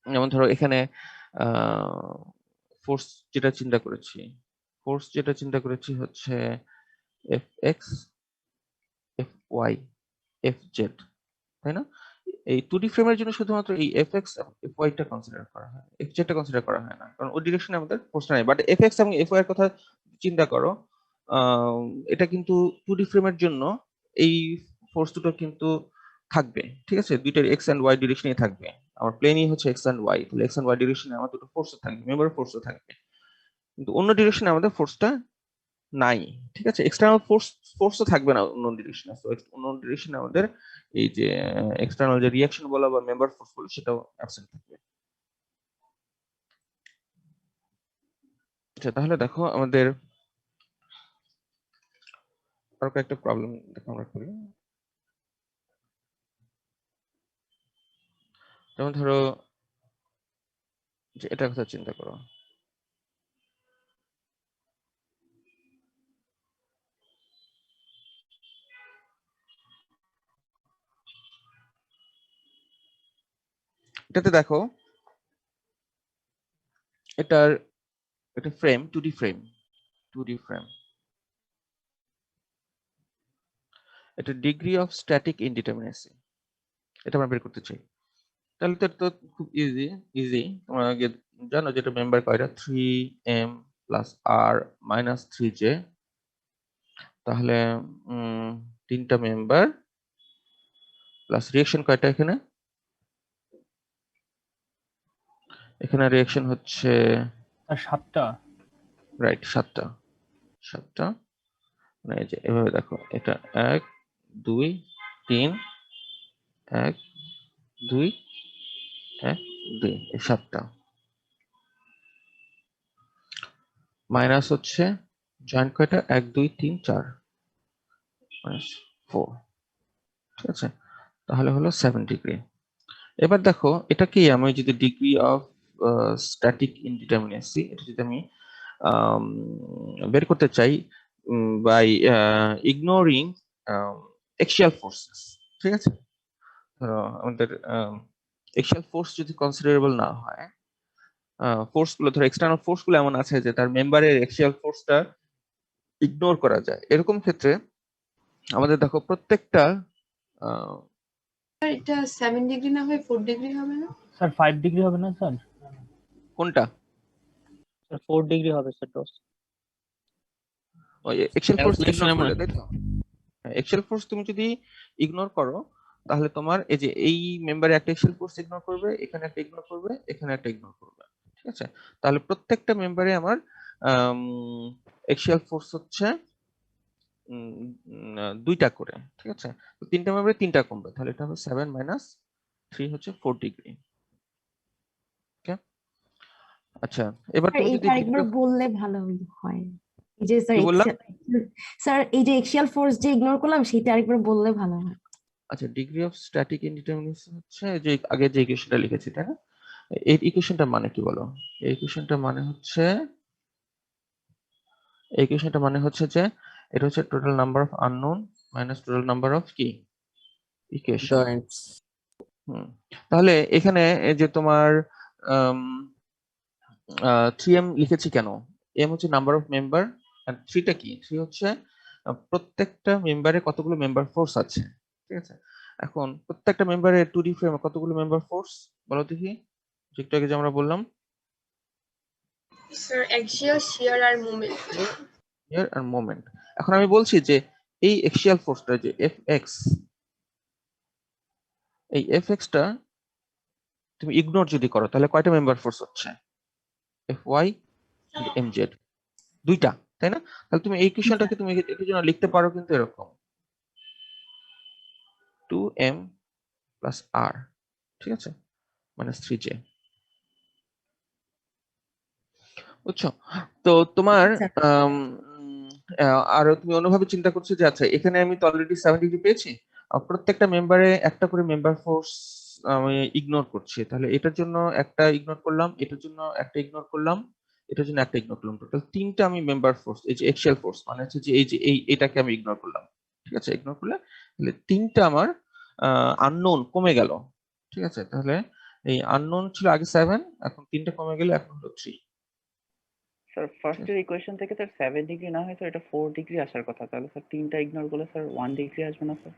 যেমন ধরো এখানে ফোর্স যেটা চিন্তা করেছি হচ্ছে F X, F Y, F Z, তাই না? এই 2D ফ্রেমের জন্য শুধুমাত্র এই এফ এক্স এবং এফ ওয়াইটা কনসিডার করা হয়, এফ জেডটা কনসিডার করা হয় না, কারণ ওই ডিরেকশনে আমাদের ফোর্সটা নেই। বাট এফ এক্স এবং এফ ওয়াই এর কথা চিন্তা করো, এটা কিন্তু 2D ফ্রেমের জন্য এই ফোর্স দুটো কিন্তু থাকবে, ঠিক আছে, দুইটার এক্স এন্ড ওয়াই ডিরেকশনেই থাকবে। আমার প্লেনই হচ্ছে এক্স এন্ড ওয়াই, তাহলে এক্স এন্ড ওয়াই ডিরেকশনে আমার দুটো ফোর্স থাকবে, মেম্বার ফোর্সও থাকবে, কিন্তু অন্য ডিরেকশনে আমাদের ফোর্সটা নাই, ঠিক আছে, এক্সটার্নাল ফোর্সও থাকবে না অন্য ডিরেকশনে। তো অন্য ডিরেকশনে আমাদের এই যে এক্সটার্নাল যে রিঅ্যাকশন বলা বা মেম্বার ফোর্স বলা সেটাও অ্যাবসেন্ট থাকবে। আচ্ছা, তাহলে দেখো আমাদের আরো কয়েকটা প্রবলেম দেখো আমরা করি। যেমন ধরো যে এটার কথা চিন্তা করো, এটাতে দেখো এটা ফ্রেম, 2D ফ্রেম, এটা ডিগ্রি অফ স্ট্যাটিক ইনডিটারমিনেসি, এটা আমরা বের করতে চাই। তাহলে তো খুব ইজি তোমরা আগে জানো যেটা মেম্বার কয়টা, 3m plus r minus 3j, তাহলে তিনটা মেম্বার প্লাস রিঅ্যাকশন কয়টা এখানে রিঅ্যাকশন হচ্ছে আর 7টা। রাইট, 7টা, মানে এই যে এভাবে দেখো, এটা 1 2 3, 1 2 1 2, এই 7টা মাইনাস হচ্ছে জয়েন্ট কয়টা, 1 2 3 4 মাইনাস 4, ঠিক আছে, তাহলে হলো 7 ডিগ্রি। এবার দেখো এটা কি, আমি যদি ডিগ্রি অফ স্ট্যাটিক ইনডিটারমিনেসি এটা যদি আমি বের করতে চাই বাই ইগনোরিং এক্সিয়াল ফোর্সেস, ঠিক আছে, ধরো আমাদের এক্সিয়াল ফোর্স যদি কনসিডারেবল না হয়, ফোর্স গুলো ধরো এক্সটার্নাল ফোর্স গুলো এমন আছে যে তার মেম্বারের এক্সিয়াল ফোর্সটা ইগনোর করা যায়, এরকম ক্ষেত্রে আমাদের দেখো প্রত্যেকটা এটা 7 ডিগ্রি না হয়ে 4 ডিগ্রি হবে না? স্যার 5 ডিগ্রি হবে না স্যার? কোনটা, স্যার 4 ডিগ্রি হবে স্যার টস। ওই এক্সিয়াল ফোর্স ইগনোর ক্যালকুলেশনে করলে, তাই তো? এক্সিয়াল ফোর্স তুমি যদি ইগনোর করো তাহলে তোমার এই যে এই মেম্বারে একটা এক্সিয়াল ফোর্স ইগনোর করবে, এখানে একটা ইগনোর করবে, এখানে একটা ইগনোর করবে, ঠিক আছে, তাহলে প্রত্যেকটা মেম্বারে আমার এক্সিয়াল ফোর্স হচ্ছে দুইটা করে, ঠিক আছে, তো তিনটা মেম্বারে তিনটা কমবে, তাহলে এটা হবে 7 মাইনাস 3 হচ্ছে 4 ডিগ্রি। ওকে, আচ্ছা এবার তুমি যদি এটা আরেকবার বললে ভালো হয়। এই যে স্যার কি বললাম, স্যার এই যে এক্সিয়াল ফোর্স যে ইগনোর করলাম সেটা আরেকবার বললে ভালো হয়। আচ্ছা ডিগ্রি অফ স্ট্যাটিক ইনডিটারমিনেসি হচ্ছে যে আগে যে ইকুয়েশনটা লিখেছি, তাই না? এই ইকুয়েশনটা মানে কি বলো? এই ইকুয়েশনটা মানে হচ্ছে যে এটা হচ্ছে total number of unknown minus total number of কি ইকুয়েশন। জয়েন্টস। তাহলে এখানে এই যে তোমার 3m লিখেছি কেন? m হচ্ছে নাম্বার অফ মেম্বার আর 3টা কি? 3 হচ্ছে প্রত্যেকটা মেম্বারে কতগুলো মেম্বার ফোর্স আছে, ঠিক আছে? এখন প্রত্যেকটা মেম্বারে 2D ফ্রেমে কতগুলো মেম্বার ফোর্স বলো দেখি, একটু আগে যে আমরা বললাম স্যার অ্যাক্সিয়াল, শিয়ার আর মোমেন্ট। শিয়ার আর মোমেন্ট। এখন আমি বলছি যে এই এক্সিয়াল ফোর্সটা যে Fx, এই Fx-টা তুমি ইগনোর যদি করো তাহলে কয়টা মেম্বার ফোর্স হচ্ছে? Fy and Mz, দুইটা, তাই না? তাহলে তুমি এই ইকুয়েশনটাকে তুমি এটার জন্য লিখতে পারো কিন্তু এরকম 2m প্লাস r, ঠিক আছে, মাইনাস 3j। বুঝছো? তো তোমার আচ্ছা। আর তুমি অন্যভাবে চিন্তা করছো যে আচ্ছা এখানে আমি তো অলরেডি 7 ডিগ্রি পেয়েছি, প্রত্যেকটা মেম্বারে একটা করে মেম্বার ফোর্স আমি ইগনোর করছি, তাহলে এটার জন্য একটা ইগনোর করলাম, এটার জন্য একটা ইগনোর করলাম, এটার জন্য একটা ইগনোর করলাম, টোটাল তিনটা আমি মেম্বার ফোর্স, এই যে এক্সিয়াল ফোর্স মানে হচ্ছে যে এইটাকে আমি ইগনোর করলাম, ঠিক আছে? ইগনোর করলে তাহলে তিনটা আমার আননোন কমে গেল, ঠিক আছে? তাহলে এই আননোন ছিল আগে 7, এখন তিনটা কমে গেলে এখন হলো 3। স্যার ফার্স্টের ইকুয়েশন থেকে স্যার 7 ডিগ্রি না হয় স্যার এটা 4 ডিগ্রি আসার কথা, তাহলে স্যার তিনটা ইগনোর করলে স্যার 1 ডিগ্রি আসবে না স্যার?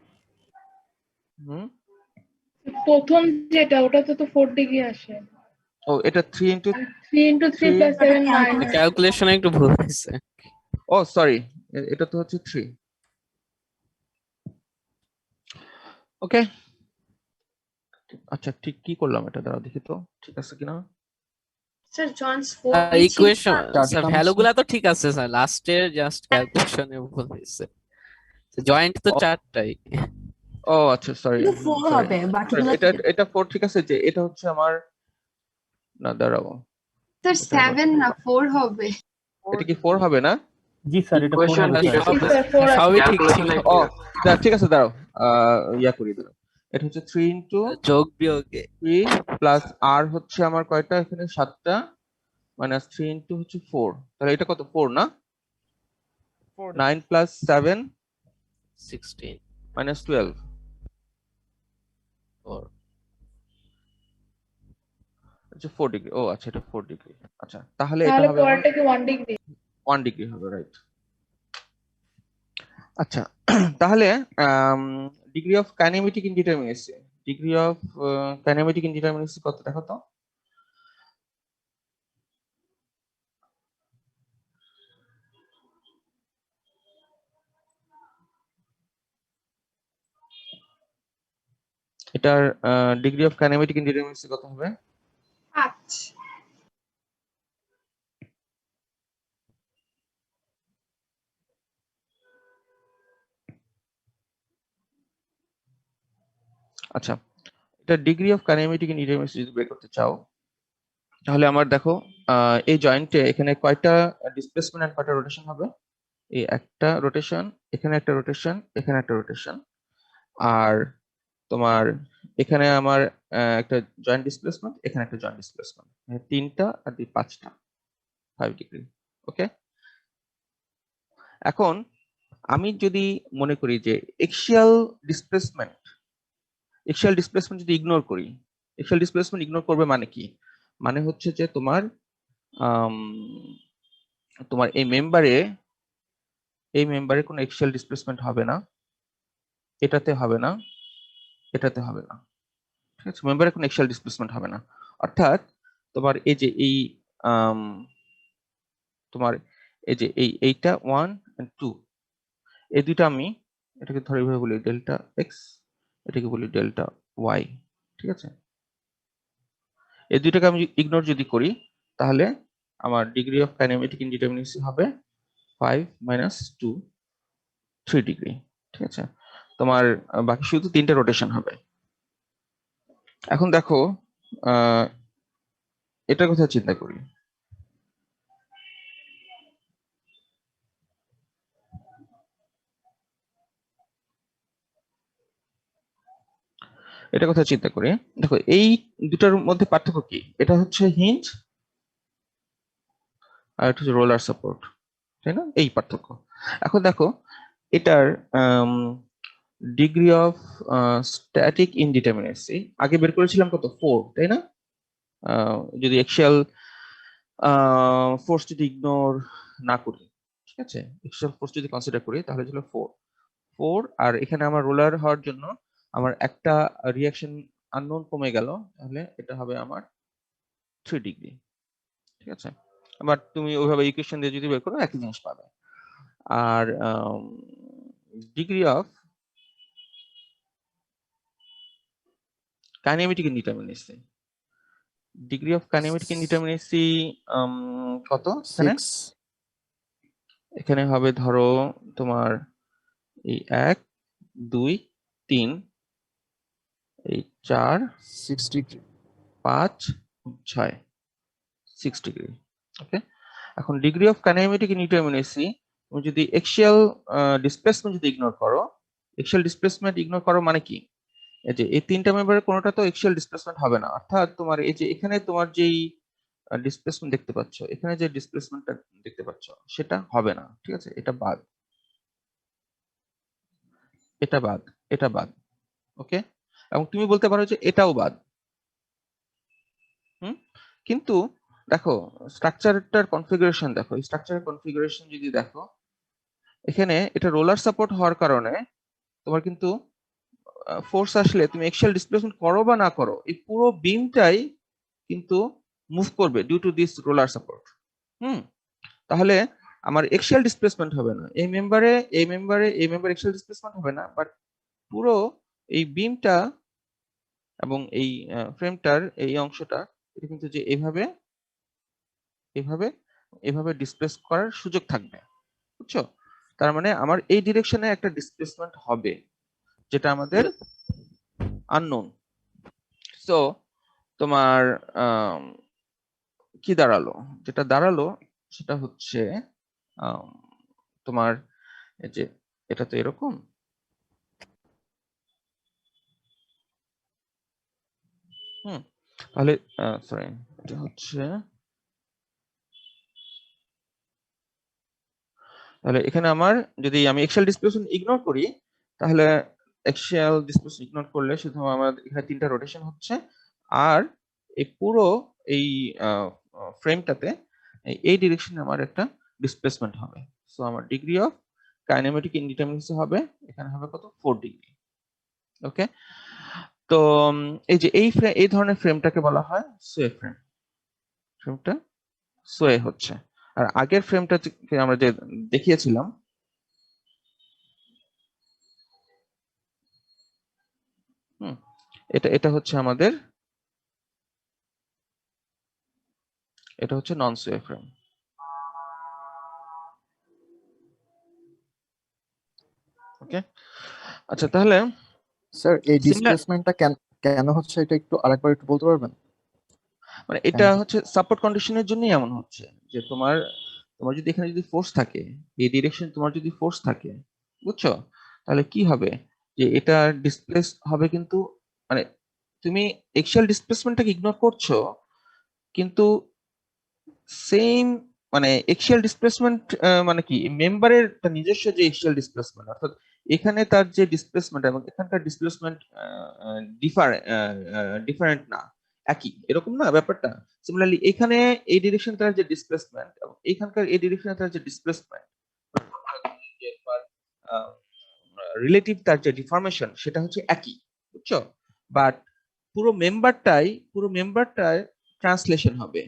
হুম, প্রথম যেটা ওটাতে তো 4 ডিগ্রি আসে। ও এটা 3 ইন্টু 3 into 3 plus 7 9। ক্যালকুলেশনে একটু ভুল হয়েছে। ও সরি, এটা তো হচ্ছে 3। ওকে, আচ্ছা ঠিক কি করলাম এটা, দাঁড়াও দেখি তো ঠিক আছে কিনা। স্যার জনস 4 ইকুয়েশন স্যার চারটা ভ্যালুগুলা তো ঠিক আছে স্যার, লাস্টের জাস্ট ক্যালকুলেশনে ভুল হয়েছে। জয়েন্ট তো ও। চারটাই। ও আচ্ছা সরি, কিন্তু 4 হবে, বাকিগুলো এটা 4, ঠিক আছে, যে এটা হচ্ছে আমার, না দাঁড়াও, স্যার এটা আবার 7 না 4 হবে। এটা কি 4 হবে না? জি স্যার, এটা 4 ইকুয়েশন হবে স্যার। সবই ঠিক ছিল। ও ঠিক আছে, দাঁড়াও ইয়া করি, দাঁড়াও, এটা হচ্ছে 3 ইন্টু যোগ বিয়োগে 3 প্লাস আর হচ্ছে আমার কয়টা এখানে 7টা, মাইনাস 3 ইন্টু হচ্ছে 4, তাহলে এটা কত 4 না? 9 প্লাস 7 16 মাইনাস 12, 4 আচ্ছা 4 ডিগ্রি। ও আচ্ছা এটা 4 ডিগ্রি, আচ্ছা তাহলে এটা তাহলে হবে আমার পরেরটা কি 1 ডিগ্রি? 1 ডিগ্রি হবে, রাইট। আচ্ছা তাহলে degree of kinematic indeterminacy, degree of kinematic indeterminacy কত দেখো তো? এটার ডিগ্রি অফ কাইনেমেটিক ইনডিটারমিনেসি কত হবে? 5। আচ্ছা, এটা ডিগ্রি অফ কাইনেমেটিক ইনডিটারমিনেসি যদি বের করতে চাও তাহলে আমার দেখো এই জয়েন্টে এখানে কয়টা ডিসপ্লেসমেন্ট এন্ড কয়টা রোটেশন হবে? এই একটা রোটেশন, এখানে একটা রোটেশন, এখানে একটা রোটেশন, আর তোমার এখানে আমার একটা জয়েন্ট ডিসপ্লেসমেন্ট, এখানে একটা জয়েন্ট ডিসপ্লেসমেন্ট, তিনটা আর 5টা 5 ডিগ্রি। ওকে, এখন আমি যদি মনে করি যে এক্সিয়াল ডিসপ্লেসমেন্ট যদি ইগনোর করি, এক্সিয়াল ডিসপ্লেসমেন্ট ইগনোর করবে মানে কি? মানে হচ্ছে যে তোমার তোমার এই মেম্বারে কোনো এক্সিয়াল ডিসপ্লেসমেন্ট হবে না, এটাতে হবে না, এটাতে হবে না, ঠিক আছে? মেম্বারে কোনো এক্সিয়াল ডিসপ্লেসমেন্ট হবে না, অর্থাৎ তোমার এই যে এই তোমার এই যে এইটা 1 and 2, এই দুইটা আমি এটাকে ধরে এইভাবে বলি ডেল্টা এক্স, এটাকে বলি ডেল্টা ওয়াই, ঠিক আছে? এই দুইটাকে আমি ইগনোর যদি করি তাহলে আমার ডিগ্রি অফ কাইনেমেটিক ইনডিটারমিনেসি হবে 5 minus 2 3 ডিগ্রি, ঠিক আছে? তোমার বাকি শুধু 3টা রোটেশন হবে। এখন দেখো এটার কথা চিন্তা করি, এটা কথা চিন্তা করি, দেখো এই দুটার মধ্যে পার্থক্য কি? এটা হচ্ছে হিঞ্জ আর এটা হচ্ছে রোলার সাপোর্ট, তাই না? এই পার্থক্য। এখন দেখো এটার ডিগ্রি অফ স্ট্যাটিক ইনডিটারমিনেসি আগে বের করেছিলাম কত? 4, তাই না? যদি এক্সিয়াল ফোর্স যদি ইগনোর না করি, ঠিক আছে, এক্সিয়াল ফোর্স যদি কনসিডার করি তাহলে ছিল 4, আর এখানে আমার রোলার হওয়ার জন্য আমার একটা রিঅ্যাকশন আননোন কমে গেল, তাহলে এটা হবে আমার 3 ডিগ্রি, ঠিক আছে? বাট তুমি ওইভাবে ইকুয়েশন দিয়ে যদি বের করো একই জিনিস পাবে। আর degree of kinematic indeterminacy, degree of kinematic indeterminacy কত এখানে? এখানে হবে ধরো তোমার এই 1 2 3 এই 4 6 ডিগ্রি 5 6 6 ডিগ্রি। ওকে, এখন ডিগ্রি অফ কাইনেমেটিক ইনডিটারমিনেসি তুমি যদি এক্সিয়াল ডিসপ্লেসমেন্ট যদি ইগনোর করো, এক্সিয়াল ডিসপ্লেসমেন্ট ইগনোর করো মানে কি, এই যে এই তিনটা মেম্বারের কোনোটা তো এক্সিয়াল ডিসপ্লেসমেন্ট হবে না, অর্থাৎ তোমার এই যে এখানে তোমার যেই ডিসপ্লেসমেন্ট দেখতে পাচ্ছ, এখানে যে ডিসপ্লেসমেন্টটা দেখতে পাচ্ছ সেটা হবে না, ঠিক আছে, এটা বাদ, এটা বাদ, এটা বাদ। ওকে, এবং তুমি বলতে পারো যে এটাও বাদ। কিন্তু দেখো স্ট্রাকচারটার কনফিগারেশন দেখো, এই স্ট্রাকচারের কনফিগারেশন যদি দেখো, এখানে এটা রোলার সাপোর্ট হওয়ার কারণে তোমার কিন্তু ফোর্স আসলে তুমি এক্সিয়াল ডিসপ্লেসমেন্ট করো বা না করো, এই পুরো বিমটাই কিন্তু মুভ করবে due to this roller support. তাহলে আমার এক্সিয়াল ডিসপ্লেসমেন্ট হবে না, এই মেম্বারে এক্সিয়াল ডিসপ্লেসমেন্ট হবে না, বাট পুরো এই বিমটা এবং এই ফ্রেমটার এই অংশটা এটা কিন্তু যে এভাবে এভাবে এভাবে ডিসপ্লেস করার সুযোগ থাকবে, বুঝছো? তার মানে আমার এই ডিরেকশনে একটা ডিসপ্লেসমেন্ট হবে যেটা আমাদের আননোন। সো তোমার কি দাঁড়ালো, যেটা দাঁড়ালো সেটা হচ্ছে তোমার এই যে এটা তো এরকম, তাহলে সরি এটা হচ্ছে, তাহলে এখানে আমার যদি আমি এক্সিয়াল ডিসপ্লেসমেন্ট ইগনোর করি, তাহলে এক্সিয়াল ডিসপ্লেসমেন্ট ইগনোর করলে শুধু আমার এখানে 3টা রোটেশন হচ্ছে, আর এই পুরো এই ফ্রেমটাতে এই ডিরেকশনে আমার একটা ডিসপ্লেসমেন্ট হবে। সো আমার ডিগ্রি অফ কাইনেমেটিক ইনডিটারমিনেসি হবে এখানে হবে কত, 4 ডিগ্রি। ওকে, তো এই যে এই ধরনের ফ্রেমটাকে বলা হয় সোয়ে ফ্রেম, ফ্রেমটা সোয়ে হচ্ছে। আর আগের ফ্রেমটা আমরা যে দেখিয়েছিলাম এটা হচ্ছে আমাদের, এটা হচ্ছে নন সোয়ে ফ্রেম। ওকে, আচ্ছা তাহলে স্যার এই ডিসপ্লেসমেন্টটা কেন হচ্ছে এটা একটু আরেকবার একটু বলতে পারবেন? মানে এটা হচ্ছে সাপোর্ট কন্ডিশনের জন্যই এমন হচ্ছে যে তোমার যদি এখানে যদি ফোর্স থাকে, এই ডিরেকশন তোমার যদি ফোর্স থাকে, বুঝছো, তাহলে কি হবে যে এটা ডিসপ্লেস হবে, কিন্তু মানে তুমি এক্সিয়াল ডিসপ্লেসমেন্টটাকে ইগনোর করছো, কিন্তু সেম মানে এক্সিয়াল ডিসপ্লেসমেন্ট মানে কি মেম্বারের নিজস্ব যে এক্সিয়াল ডিসপ্লেসমেন্ট, অর্থাৎ এখানে তার যে ডিসপ্লেসমেন্ট এবং এখানকার ডিসপ্লেসমেন্ট ডিফারেন্ট না, একই, এরকম না ব্যাপারটা। সিমিলারলি এখানে এই ডিরেকশন তার যে ডিসপ্লেসমেন্ট এবং এখানকার এই ডিরেকশনে তার যে ডিসপ্লেসমেন্ট, রিলেটিভ তার যে ডিফরমেশন সেটা হচ্ছে একই, বুঝছো, বাট পুরো মেম্বারটায় ট্রান্সলেশন হবে,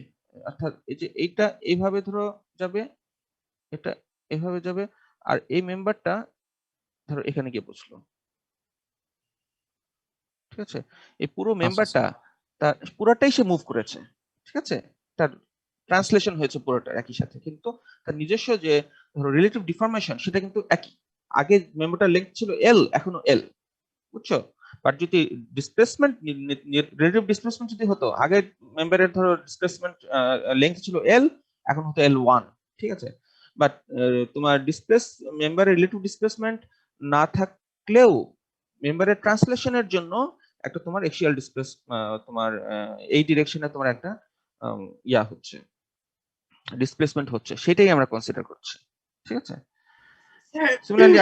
অর্থাৎ এই যে এইটা এইভাবে ধরো যাবে, এটা এভাবে যাবে, আর এই মেম্বারটা ধরো এখানে গিয়ে বসলো, ঠিক আছে, এই পুরো মেম্বারটা তার পুরোটাই সে মুভ করেছে, ঠিক আছে, তার ট্রান্সলেশন হয়েছে পুরোটা একই সাথে, কিন্তু তার নিজস্ব যে ধরো রিলেটিভ ডিফরমেশন সেটা কিন্তু একই, আগে মেম্বারটার লেন্থ ছিল এল, এখনো এল, বুঝছো, বাট যদি ডিসপ্লেসমেন্ট রিলেটিভ ডিসপ্লেসমেন্ট যদি হতো, আগে মেম্বারের ধরো ডিসপ্লেসমেন্ট লেন্থ ছিল এল, এখন হতো L1, ঠিক আছে, বাট তোমার মেম্বারের রিলেটিভ ডিসপ্লেসমেন্ট না থাকলেও মেম্বারের ট্রান্সলেশনের জন্য একটা তোমার এক্সিয়াল ডিসপ্লেস তোমার এই ডিরেকশনে তোমার একটা ইয়া হচ্ছে, ডিসপ্লেসমেন্ট হচ্ছে, সেটাই আমরা কনসিডার করছি, ঠিক আছে। Similarly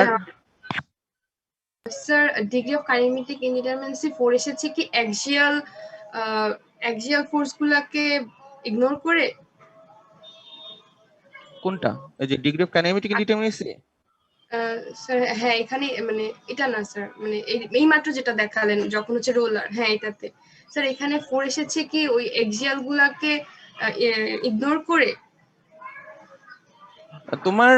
sir degree of kinematic indeterminacy 4 এসেছে কি অ্যাক্সিয়াল ফোর্স গুলাকে ইগনোর করে? কোনটা, এই যে degree of kinematic indeterminacy? Sir হ্যাঁ, এখানে মানে এটা না স্যার, মানে এই মাত্র যেটা দেখালেন যখন হচ্ছে রোলার, হ্যাঁ এটাতে স্যার এখানে 4 এসেছে কি ওই অ্যাক্সিয়াল গুলাকে ইগনোর করে? তোমার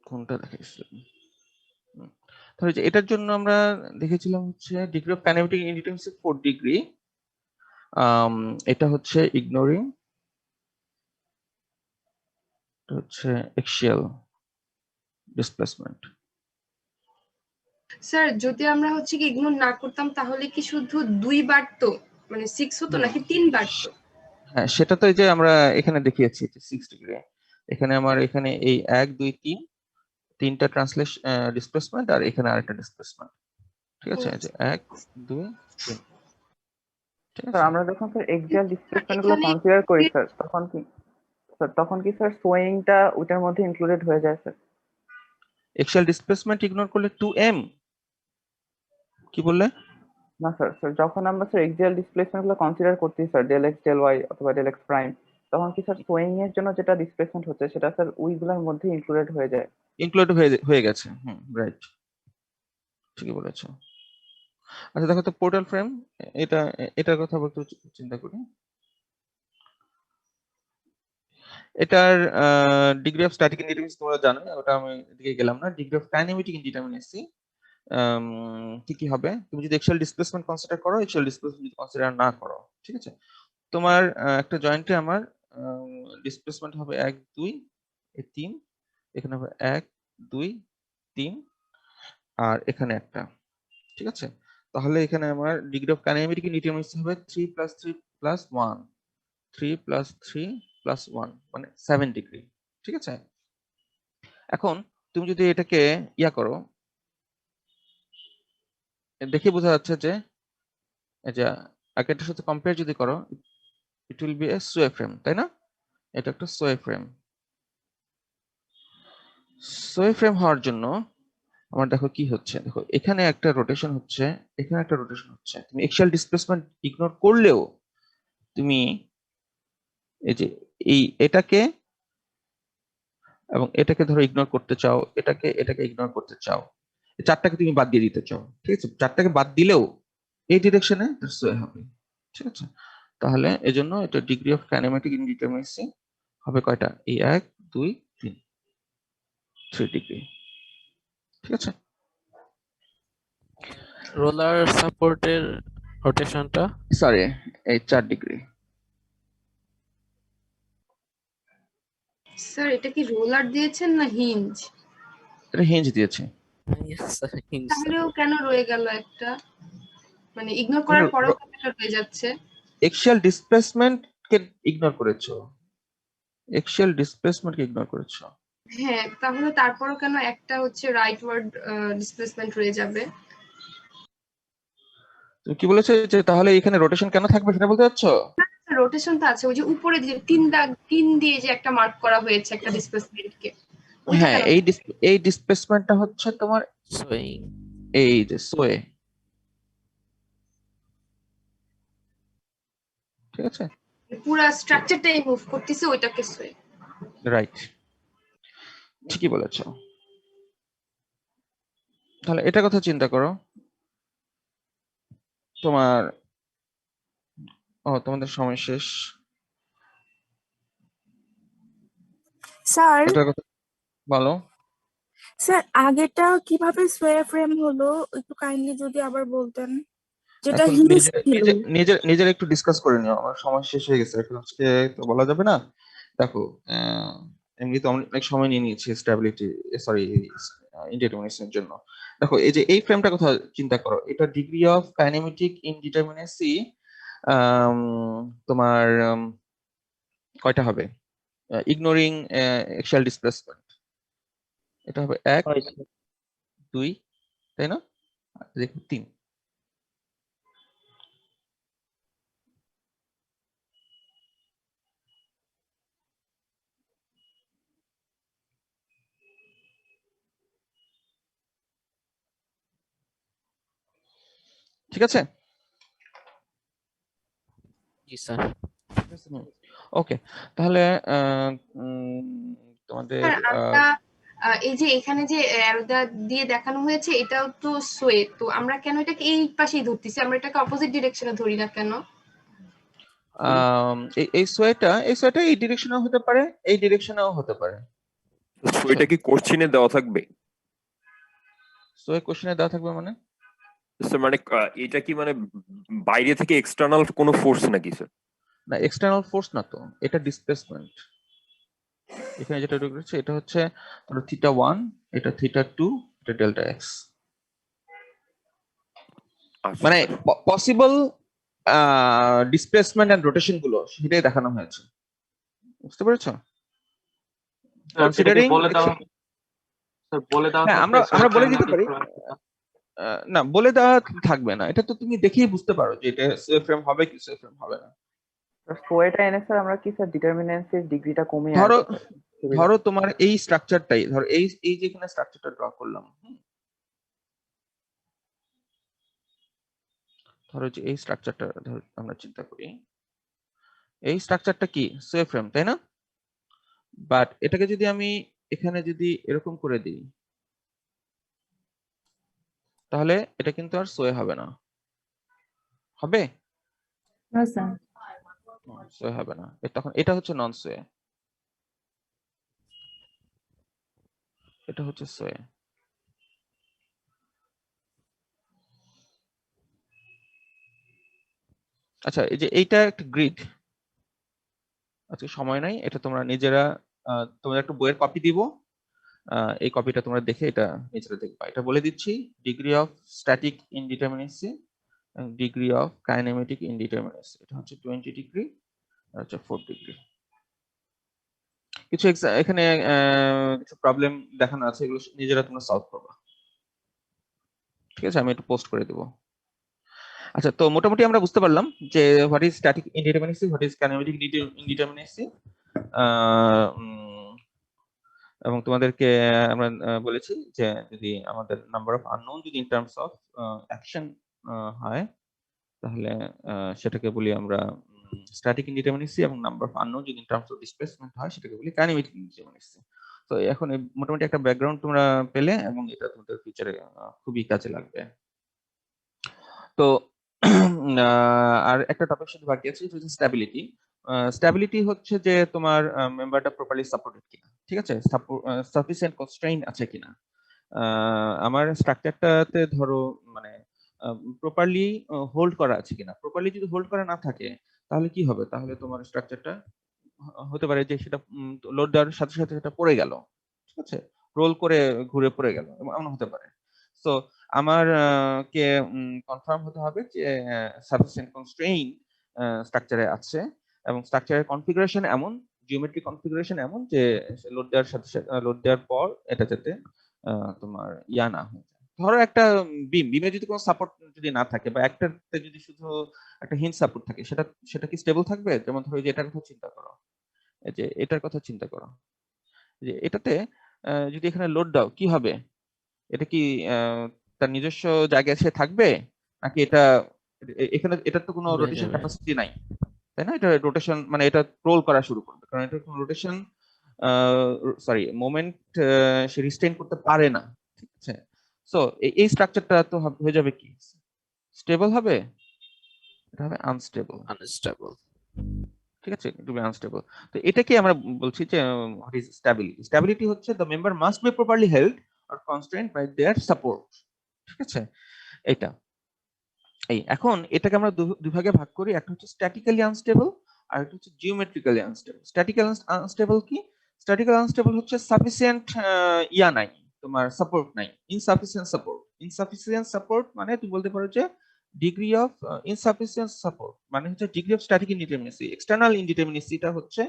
কোনটা দেখাইছিলাম? তাহলে যে এটার জন্য আমরা দেখেছিলাম হচ্ছে degree of kinematic indeterminacy 4 degree. এটা হচ্ছে ইগনোরিং, হচ্ছে এক্সিয়াল ডিসপ্লেসমেন্ট। স্যার যদি আমরা হচ্ছে কি ইগনোর না করতাম তাহলে কি শুধু 2 বার তো মানে 6 হতো নাকি 3 বার তো? হ্যাঁ, সেটা তো এই যে আমরা এখানে দেখিয়েছি 6 ডিগ্রি। এখানে আমার এখানে এই 1 2 3 তিনটা ট্রান্সলেশন ডিসপ্লেসমেন্ট, আর এখানে আরেকটা ডিসপ্লেসমেন্ট। ঠিক আছে, এই যে 1 2 3। ঠিক স্যার আছে, আমরা যখন স্যার এক্সিয়াল ডিসপ্লেসমেন্ট গুলো কনসিডার করি স্যার তখন কি স্যার সোয়িংটা ওটার মধ্যে ইনক্লুডেড হয়ে যায় স্যার? এক্সিয়াল ডিসপ্লেসমেন্ট ইগনোর করলে 2m কি বললে? না স্যার, যখন আমরা স্যার এক্সিয়াল ডিসপ্লেসমেন্ট গুলো কনসিডার করছি sir del X del Y অথবা ডেল এক্স প্রাইম, তখন কি স্যার সোয়িং এর জন্য যেটা ডিসপ্লেসমেন্ট হচ্ছে সেটা স্যার ওইগুলোর মধ্যে ইনক্লুডেড হয়ে যায়? ইনক্লুড হয়ে গেছে, রাইট, ঠিকই বলেছো। আচ্ছা দেখো তো পোর্টাল ফ্রেম, এটার কথা বলতে চিন্তা করি। এটার ডিগ্রি অফ স্ট্যাটিক ইনডিটারমিনেসি তোমরা জানো, ওটা আমি এদিকে গেলাম না। ডিগ্রি অফ কাইনেমেটিক ইনডিটারমিনেসি কি কি হবে? তুমি যদি এক্সিয়াল ডিসপ্লেসমেন্ট কনসিডার করো, এক্সিয়াল ডিসপ্লেসমেন্ট যদি কনসিডার না করো, ঠিক আছে, তোমার একটা জয়েন্টে আমার ডিসপ্লেসমেন্ট হবে 1 2 3, এখানে হবে 1 2 3, আর এখানে একটা। ঠিক আছে, তাহলে এখানে আমার ডিগ্রি অফ কাইনেমেটিক ইনডিটারমিনেসি হবে 3 + 3 + 1, 3 + 3 + 1 মানে 7 ডিগ্রি। ঠিক আছে, এখন তুমি যদি এটাকে ইয়া করো, দেখে বোঝা যাচ্ছে যে এই যে আগেরটার সাথে কম্পেয়ার যদি করো, it will B A sow frame, তাই না? এটা একটা সোয়ে ফ্রেম। সোয়ে ফ্রেম হওয়ার জন্য আমার দেখো কি হচ্ছে, দেখো এখানে একটা রোটেশন হচ্ছে, এখানে একটা রোটেশন হচ্ছে। তুমি এক্সিয়াল ডিসপ্লেসমেন্ট ইগনোর করলেও তুমি এই যে এটাকে এবং এটাকে ধরো ইগনোর করতে চাও, এটাকে ইগনোর করতে চাও, এই চারটাকে তুমি বাদ দিয়ে দিতে চাও। ঠিক আছে, চারটাকে বাদ দিলেও এই ডিরেকশনে সোয়ে হবে। ঠিক আছে, তাহলে এজন্য এটা ডিগ্রি অফ কাইনেমেটিক ইনডিটারমিনেসি হবে কয়টা? এই 1 2 3, 3 ডিগ্রি। ঠিক আছে, রোলার সাপোর্টের রোটেশনটা সরি এই 4 ডিগ্রি। স্যার এটা কি রোলার দিয়েছেন না হিঞ্জ? এটা হিঞ্জ দিয়েছে। তাহলেও কেন রয়ে গেল একটা, মানে ইগনোর করার পরেও একটা রয়ে যাচ্ছে? এক্সিয়াল ডিসপ্লেসমেন্ট কে ইগনোর করেছো, এক্সিয়াল ডিসপ্লেসমেন্ট কে ইগনোর করেছো। হ্যাঁ, তাহলে তারপরও কেন একটা হচ্ছে রাইটওয়ার্ড ডিসপ্লেসমেন্ট রয়ে যাবে? তুমি কি বলেছো যে তাহলে এখানে রোটেশন কেন থাকবে সেটা বলতে চাচ্ছো? রোটেশন তো আছে, ওই যে উপরে যে তিন দিয়ে যে একটা মার্ক করা হয়েছে একটা ডিসপ্লেসমেন্টকে। হ্যাঁ, এই ডিসপ্লেসমেন্টটা হচ্ছে তোমার সোয়িং, এই যে সোয়ে। ঠিক আছে, পুরো স্ট্রাকচারটাই মুভ করতেছে ওইটাকে সোয়ে। রাইট, ঠিকই বলেছো। তাহলে এটা কথা চিন্তা করো, তোমাদের সময় শেষ। স্যার এটার কথা বলো। স্যার আগেটা কিভাবে সোয়া ফ্রেম হলো একটু কাইন্ডলি যদি আবার বলতেন, যেটা এখন হিঞ্জ ছিল। নিজের একটু ডিসকাস করে নিও, আমার সময় শেষ হয়ে গেছে, এখন আজকে তো বলা যাবে না। দেখো এমনি তো অনেক সময় নিয়ে নিয়েছি স্ট্যাবিলিটি সরি ইনডিটারমিনেশনের জন্য। দেখো এই যে এই ফ্রেমটা কথা চিন্তা করো, এটা ডিগ্রি অফ কাইনেমেটিক ইনডিটারমিনেসি তোমার কয়টা হবে? ইগনোরিং এক্সিয়াল ডিসপ্লেসমেন্ট এটা হবে 1 2, তাই না? দেখো 3। ঠিক আছে, জি স্যার। ওকে, তাহলে তোমাদের আমরা এই যে এখানে যে অ্যারোটা দিয়ে দেখানো হয়েছে এটাও তো সোয়ে, তো আমরা কেন এটাকে এই পাশেই ধরতেছি? আমরা এটাকে অপোজিট ডিরেকশনে ধরি না কেন? এই সোয়েটা এই ডিরেকশনেও হতে পারে, এই ডিরেকশনেও হতে পারে। সোয়েটা কি কোশ্চেনে দেওয়া থাকবে? সোয়ে কোশ্চেনে দেওয়া থাকবে মানে স্যার মানে এটা কি মানে বাইরে থেকে এক্সটার্নাল কোনো ফোর্স নাকি স্যার? না, এক্সটার্নাল ফোর্স না তো, এটা ডিসপ্লেসমেন্ট। এখানে যেটা রয়েছে এটা হচ্ছে ধরো θ1, এটা θ2, এটা ডেল্টা এক্স। মানে পসিবল ডিসপ্লেসমেন্ট এন্ড রোটেশন গুলো সেটাই দেখানো হয়েছে, বুঝতে পেরেছো? কনসিডারিং আমরা বলে দিতে পারি না, বলে দেওয়া থাকবে না, এটা তো তুমি দেখেই বুঝতে পারো যে এটা সোয়ে ফ্রেম হবে কি সোয়ে ফ্রেম হবে না। সোয়েটা এনে স্যার আমরা কি স্যার ডিটারমিনেন্সির ডিগ্রিটা কমিয়ে ধরো তোমার এই স্ট্রাকচারটাই, ধরো এই যেখানে স্ট্রাকচারটা ড্র করলাম, ধরো যে এই স্ট্রাকচারটা ধরো আমরা চিন্তা করি, এই স্ট্রাকচারটা কি সোয়ে ফ্রেম, তাই না? বাট এটাকে যদি আমি এখানে যদি এরকম করে দিই তাহলে এটা কিন্তু আর সোয়ে হবে না, হবে? না স্যার, সোয়ে হবে না, তখন এটা হচ্ছে নন সোয়ে, এটা হচ্ছে সোয়ে। আচ্ছা, এই যে এইটা একটা গ্রিড, আজকে সময় নাই, এটা তোমরা নিজেরা তোমরা একটা বইয়ের কপি দিব, এই কপিটা তোমরা দেখে এটা নিজেরা দেখবা। এটা বলে দিচ্ছি, degree of static indeterminacy, degree of kinematic indeterminacy, এটা হচ্ছে 20 ডিগ্রি, আর হচ্ছে 4 ডিগ্রি। কিছু এখানে কিছু প্রবলেম দেখানো আছে, এগুলো নিজেরা তোমরা সলভ করবা, ঠিক আছে? আমি একটু পোস্ট করে দেবো। আচ্ছা, তো মোটামুটি আমরা বুঝতে পারলাম যে what is static indeterminacy, what is kinematic indeterminacy, এবং তোমাদেরকে আমরা বলেছি যে যদি আমাদের নাম্বার অফ আননোন যদি ইন টার্মস অফ অ্যাকশন হয় তাহলে সেটাকে বলি আমরা স্ট্যাটিক ইনডিটারমিনেসি, এবং নাম্বার অফ আননোন যদি ইন টার্মস অফ ডিসপ্লেসমেন্ট হয় সেটাকে বলি কাইনেমেটিক ইনডিটারমিনেসি। তো এখন মোটামুটি একটা ব্যাকগ্রাউন্ড তোমরা পেলে, এবং এটা তোমাদের ফিউচারে খুবই কাজে লাগবে। তো আর একটা টপিক শুধু বাকি আছে, সেটা হচ্ছে স্ট্যাবিলিটি। স্ট্যাবিলিটি হচ্ছে যে তোমার মেম্বারটা প্রপারলি সাপোর্টেড কিনা, ঠিক আছে, সাফিসিয়েন্ট কনস্ট্রেইন আছে কিনা। আমার স্ট্রাকচারটাতে ধরো মানে প্রপারলি হোল্ড করা আছে কিনা। প্রপারলি যদি হোল্ড করা না থাকে তাহলে কি হবে, তাহলে তোমার স্ট্রাকচারটা হতে পারে যে সেটা লোড দেওয়ার সাথে সাথে সেটা পড়ে গেল, ঠিক আছে, রোল করে ঘুরে পড়ে গেল, এমন হতে পারে। সো আমার কে কনফার্ম হতে হবে যে সাফিসিয়েন্ট কনস্ট্রেইন স্ট্রাকচারে আছে, এবং স্ট্রাকচারের কনফিগারেশন এমন, জিওমেট্রিক কনফিগারেশন এমন যে লোড দেওয়ার সাথে সাথে লোড দেওয়ার পর এটা যাতে তোমার ইয়া না হয়ে যায়। ধরো একটা বিমে যদি কোনো সাপোর্ট যদি না থাকে, বা একটাতে যদি শুধু একটা হিঞ্জ সাপোর্ট থাকে, সেটা কি স্টেবল থাকবে? যেমন ধরো যে এটার কথা চিন্তা করো, এই যে এটার কথা চিন্তা করো, যে এটাতে যদি এখানে লোড দাও কি হবে? এটা কি তার নিজস্ব জায়গায় সে থাকবে, নাকি এটা এখানে এটার তো কোনো রোটেশন ক্যাপাসিটি নাই, তাই না? এটা রোটেশন মানে এটা রোল করা শুরু করবে, কারণ এটা কোনো রোটেশন মোমেন্ট সে রিস্টেইন করতে পারে না, ঠিক আছে? সো এই স্ট্রাকচারটা তো হয়ে যাবে কি, স্টেবল হবে? এটা হবে আনস্টেবল, ঠিক আছে, টু বি আনস্টেবল। তো এটাকে আমরা বলছি যে হোয়াট ইজ স্ট্যাবিলিটি। স্ট্যাবিলিটি হচ্ছে the member must be properly held or constrained by their support, ঠিক আছে? এইটা এখন এটাকে আমরা দুই ভাগে ভাগ করি, একটা হচ্ছে স্ট্যাটিক্যালি আনস্টেবল আর একটা হচ্ছে জিওমেট্রিক্যালি আনস্টেবল। স্ট্যাটিক্যালি আনস্টেবল কি? স্ট্যাটিক্যালি আনস্টেবল হচ্ছে সাফিসিয়েন্ট ইয়া নাই, তোমার সাপোর্ট নাই, ইনসাফিসিয়েন্ট সাপোর্ট। ইনসাফিসিয়েন্ট সাপোর্ট মানে তুমি বলতে পারো যে ডিগ্রি অফ ইনসাফিসিয়েন্ট সাপোর্ট মানে হচ্ছে ডিগ্রি অফ স্ট্যাটিক ইনডিটারমিনেসি, এক্সটার্নাল ইনডিটারমিনেসিটা হচ্ছে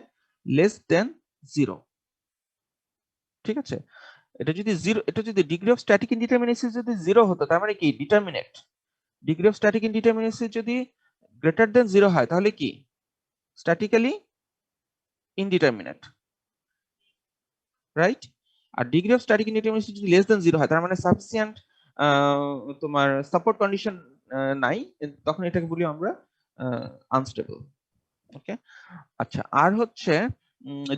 লেস দেন 0, ঠিক আছে? এটা যদি ডিগ্রি অফ স্ট্যাটিক ইনডিটারমিনেসি যদি 0 হতো, তার মানে কি determinate. Degree of static indeterminacy যদি গ্রেটার দেন 0 হয় তাহলে কি স্ট্যাটিক্যালি ইনডিটারমিনেট, রাইট? আর ডিগ্রি অফ স্ট্যাটিক ইনডিটারমিনেসি যদি লেস দেন 0 হয় তার মানে সাফিসিয়েন্ট তোমার সাপোর্ট কন্ডিশন নাই, তখন এটাকে বলি আমরা আনস্টেবল। ওকে, আচ্ছা, আর হচ্ছে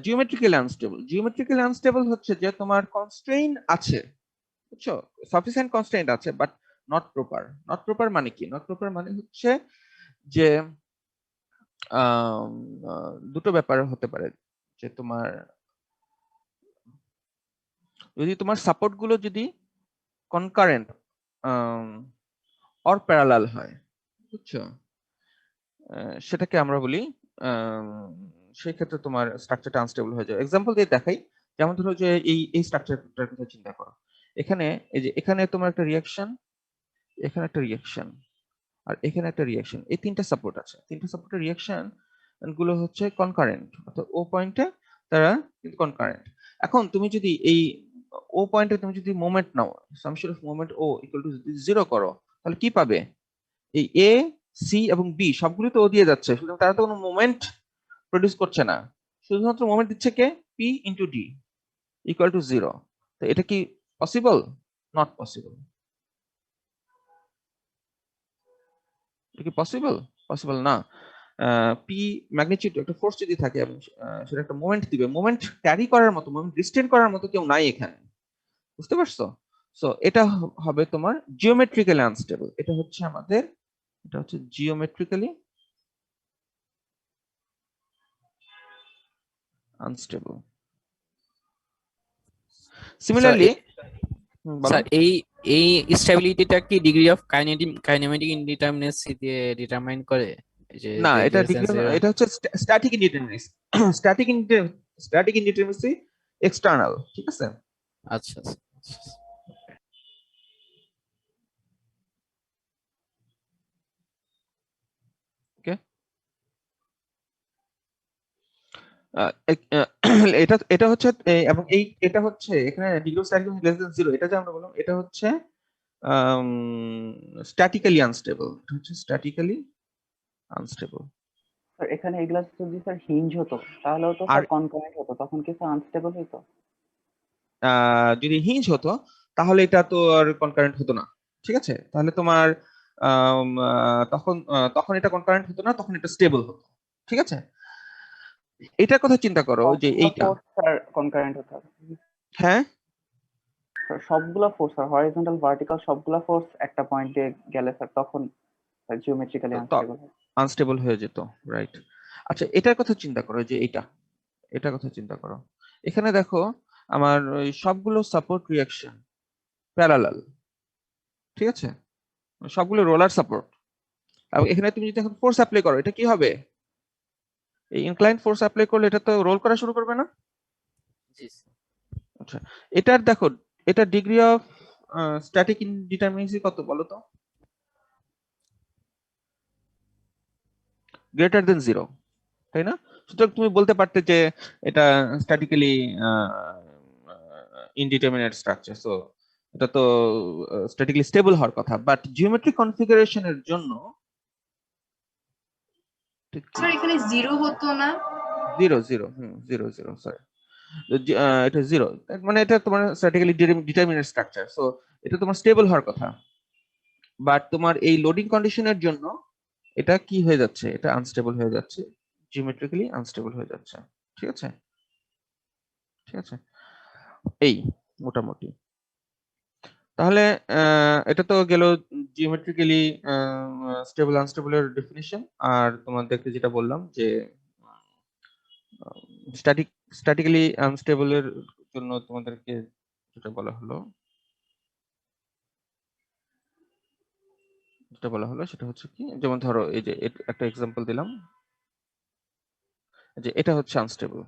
জিওমেট্রিক্যালি আনস্টেবল। জিওমেট্রিক্যালি আনস্টেবল হচ্ছে যে তোমার কনস্ট্রেইন আছে, বুঝছো, সাফিসিয়েন্ট কনস্ট্রেইন আছে, but not proper. Not proper মানে কি? নট প্রপার মানে হচ্ছে যে দুটো ব্যাপার হতে পারে, যে তোমার যদি তোমার সাপোর্ট গুলো যদি কনকারেন্ট অর প্যারালাল হয়, বুঝছো, সেটাকে আমরা বলি সেই ক্ষেত্রে তোমার স্ট্রাকচারটা আনস্টেবল হয়ে যাবে। এক্সাম্পল দিয়ে দেখাই, যেমন ধরো যে এই স্ট্রাকচারটার কথা চিন্তা করো। এখানে এই যে এখানে তোমার একটা রিঅ্যাকশন, এখানে একটা রিঅ্যাকশন, আর এখানে একটা রিঅ্যাকশন, এই তিনটা সাপোর্ট আছে। তিনটা সাপোর্টের রিঅ্যাকশন গুলো হচ্ছে কনকারেন্ট, অর্থাৎ ও পয়েন্টে তারা কিন্তু কনকারেন্ট। এখন তুমি যদি এই ও পয়েন্টে তুমি যদি মোমেন্ট নাও, summation of moment O equal to 0 করো, তাহলে কি পাবে? এই এ, সি এবং বি সবগুলো তো ও দিয়ে যাচ্ছে, সুতরাং তারা তো কোনো মোমেন্ট প্রডিউস করছে না, শুধুমাত্র মোমেন্ট দিচ্ছে কে? P into D equal to 0। তো এটা কি পসিবল? Not possible. এটা কি পসিবল? পসিবল না। পি ম্যাগনিটিউড একটা ফোর্স যদি থাকে এবং সেটা একটা মোমেন্ট দিবে, মোমেন্ট ক্যারি করার মতো, মোমেন্ট রিস্টেন করার মতো কেউ নাই এখানে, বুঝতে পারছো? সো এটা হবে তোমার জিওমেট্রিক্যালি আনস্টেবল। এটা হচ্ছে আমাদের, এটা হচ্ছে জিওমেট্রিক্যালি আনস্টেবল। সিমিলারলি স্যার এই স্টেবিলিটিটা কি ডিগ্রি অফ কাইনেমেটিক ইনডিটারমিনেসি দিয়ে ডিটারমাইন করে? যে না, এটা ডিগ্রি, এটা হচ্ছে স্ট্যাটিক ইনডিটারমিনেসি। স্ট্যাটিক ইনডিটারমিনেসি এক্সটার্নাল, ঠিক আছে? আচ্ছা আচ্ছা। ওকে, এটা এটা হচ্ছে এবং এই এটা হচ্ছে এখানে degree of static less than 0, এটা যে আমরা বললাম এটা হচ্ছে স্ট্যাটিক্যালি আনস্টেবল। এটা হচ্ছে স্ট্যাটিক্যালি আনস্টেবল। স্যার এখানে এগুলা যদি স্যার হিঞ্জ হতো তাহলেও তো স্যার কনকারেন্ট হতো, তখন কি স্যার আনস্টেবল হতো? যদি হিঞ্জ হতো তাহলে এটা তো আর কনকারেন্ট হতো না, ঠিক আছে? তাহলে তোমার তখন এটা কনকারেন্ট হতো না, তখন এটা স্টেবল হতো, ঠিক আছে? এটার কথা চিন্তা করো যে এইটা, স্যার কনকারেন্ট হতো। হ্যাঁ সবগুলা ফোর্স স্যার, হরিজন্টাল ভার্টিক্যাল সবগুলা ফোর্স একটা পয়েন্টে গেলে স্যার তখন জিওমেট্রিক্যালি আনস্টেবল হয়। আনস্টেবল হয়ে যেত, রাইট? আচ্ছা, এটার কথা চিন্তা করো যে এটার কথা চিন্তা করো। এখানে দেখো আমার ওই সবগুলো সাপোর্ট রিঅ্যাকশন প্যারালাল, ঠিক আছে? সবগুলো রোলার সাপোর্ট। এবং এখানে তুমি যদি এখন ফোর্স অ্যাপ্লাই করো, এটা কি হবে? এই ইনক্লাইন ফোর্স অ্যাপ্লাই করলে এটা তো রোল করা শুরু করবে না? আচ্ছা, এটার দেখো, এটা ডিগ্রি অফ স্ট্যাটিক ইনডিটারমিনেসি কত বলো তো? গ্রেটার দেন 0, তাই না? সুতরাং তুমি বলতে পারতে যে এটা স্ট্যাটিক্যালি ইনডিটারমিনেট স্ট্রাকচার, সো এটা তো স্ট্যাটিক্যালি স্টেবল হওয়ার কথা। বাট জিওমেট্রিক কনফিগারেশনের জন্য স্যার এখানে 0 হতো না? 0 সরি, এটা 0, মানে এটা তোমার স্ট্যাটিক্যালি ডিটারমিনেট স্ট্রাকচার, সো এটা তোমার স্টেবল হওয়ার কথা। বাট তোমার এই লোডিং কন্ডিশনের জন্য এটা কি হয়ে যাচ্ছে? এটা আনস্টেবল হয়ে যাচ্ছে, জিওমেট্রিক্যালি আনস্টেবল হয়ে যাচ্ছে, ঠিক আছে? ঠিক আছে, এই মোটামুটি। তাহলে এটা তো গেল জিওমেট্রিক্যালি স্টেবল আনস্টেবলের ডেফিনিশন। আর তোমাদেরকে যেটা বললাম যে স্ট্যাটিক্যালি আনস্টেবলের জন্য তোমাদেরকে যেটা বলা হলো সেটা হচ্ছে কি, যেমন ধরো এই যে একটা এক্সাম্পল দিলাম যে এটা হচ্ছে আনস্টেবল,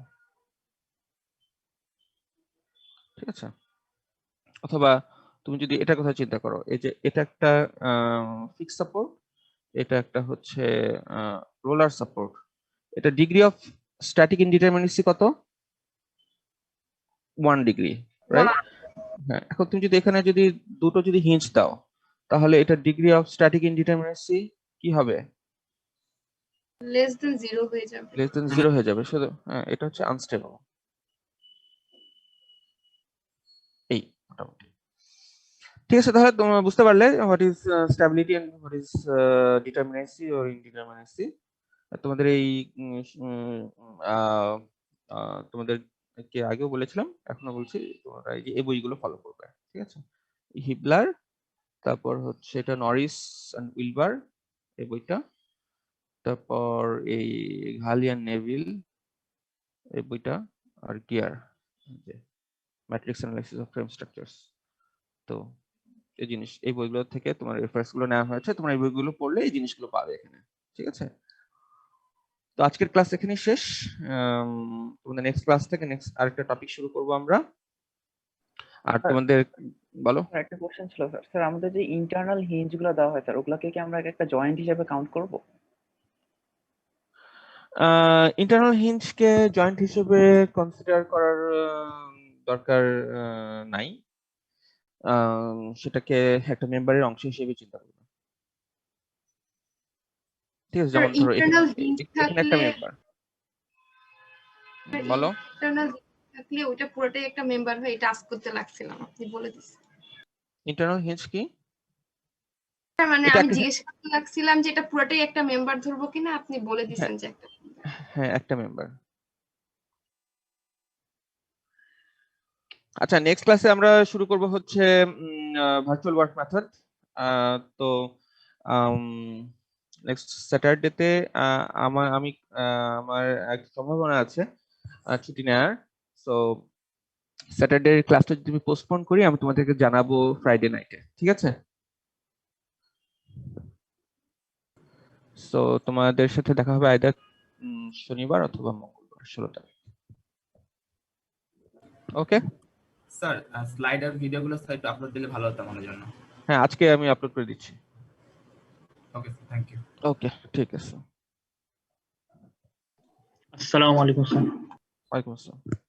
ঠিক আছে? অথবা তুমি যদি এটার কথা চিন্তা করো, এই যে এটা একটা ফিক্স সাপোর্ট, এটা একটা হচ্ছে রোলার সাপোর্ট, এটা ডিগ্রি অফ স্ট্যাটিক ইনডিটারমিনেসি কত? 1 ডিগ্রি, রাইট? হ্যাঁ, এখন তুমি যদি এখানে যদি দুটো যদি হিঞ্জ দাও, তাহলে এটা ডিগ্রি অফ স্ট্যাটিক ইনডিটারমিনেসি কি হবে? লেস দেন 0 হয়ে যাবে। লেস দেন 0 হয়ে যাবে। শুধু হ্যাঁ, এটা হচ্ছে আনস্টেবল। এই মোটামুটি ঠিক আছে। তাহলে তোমরা বুঝতে পারলে what is stability and what is determinacy or indeterminacy. তোমাদের এই তোমাদেরকে আগেও বলেছিলাম, এখনো বলছি, তোমরা এই যে এই বইগুলো ফলো করবে, ঠিক আছে? হিবলার, তারপর হচ্ছে এটা নরিস এন্ড উইলবার এই বইটা, তারপর এই ঘালিয়ান নেভিল এই বইটা, আর Gere matrix analysis of frame structures. তো এই বইগুলো থেকে তোমার রেফারেন্স গুলো নেওয়া হয়েছে, তোমরা এই বইগুলো পড়লে এই জিনিসগুলো পাবে এখানে, ঠিক আছে? তো আজকের ক্লাস এখানেই শেষ। তোমাদের নেক্সট ক্লাস থেকে নেক্সট আরেকটা টপিক শুরু করব আমরা। আর তোমাদের বলো। একটা কোশ্চেন ছিল স্যার। স্যার আমাদের যে ইন্টারনাল হিঞ্জ গুলো দেওয়া হয় স্যার, ওগুলাকে কি আমরা একটা জয়েন্ট হিসেবে কাউন্ট করব? ইন্টারনাল হিঞ্জকে জয়েন্ট হিসেবে কনসিডার করার দরকার নাই, সেটাকে একটা মেম্বারের অংশ হিসেবে চিন্তা করবে, ঠিক আছে? যেমন ধরো ইন্টারনাল হিঞ্জ এখানে একটা থাকলে মেম্বার, বলো। ইন্টারনাল থাকলে ওটা পুরোটাই একটা মেম্বার হয়ে টাস্ক করতে লাগছিলাম, আপনি বলে দিচ্ছেন। ইন্টারনাল হিঞ্জ কি? মানে এটা আমি একটা- জিজ্ঞেস করতে লাগছিলাম যে এটা পুরোটাই একটা মেম্বার ধরবো কিনা, আপনি বলে দিচ্ছেন যে একটা। হ্যাঁ, একটা মেম্বার। আচ্ছা, নেক্সট ক্লাসে আমরা শুরু করব হচ্ছে ভার্চুয়াল ওয়ার্ক মেথড। তো নেক্সট স্যাটারডেতে আমার একটা সম্ভাবনা আছে ছুটি নেওয়ার। সো স্যাটারডে ক্লাসটা যদি আমি পোস্টপোন করি, আমি তোমাদেরকে জানাবো ফ্রাইডে নাইটে, ঠিক আছে? সো তোমাদের সাথে দেখা হবে আইদার শনিবার অথবা মঙ্গলবার 16 তারিখ। ওকে স্যার, স্লাইড আর ভিডিওগুলো সাইট আপলোড দিলে ভালো হতো আমাদের জন্য। হ্যাঁ, আজকে আমি আপলোড করে দিচ্ছি। Okay sir, thank you. Okay, ঠিক আছে। আসসালামু আলাইকুম স্যার। ওয়ালাইকুম আসসালাম।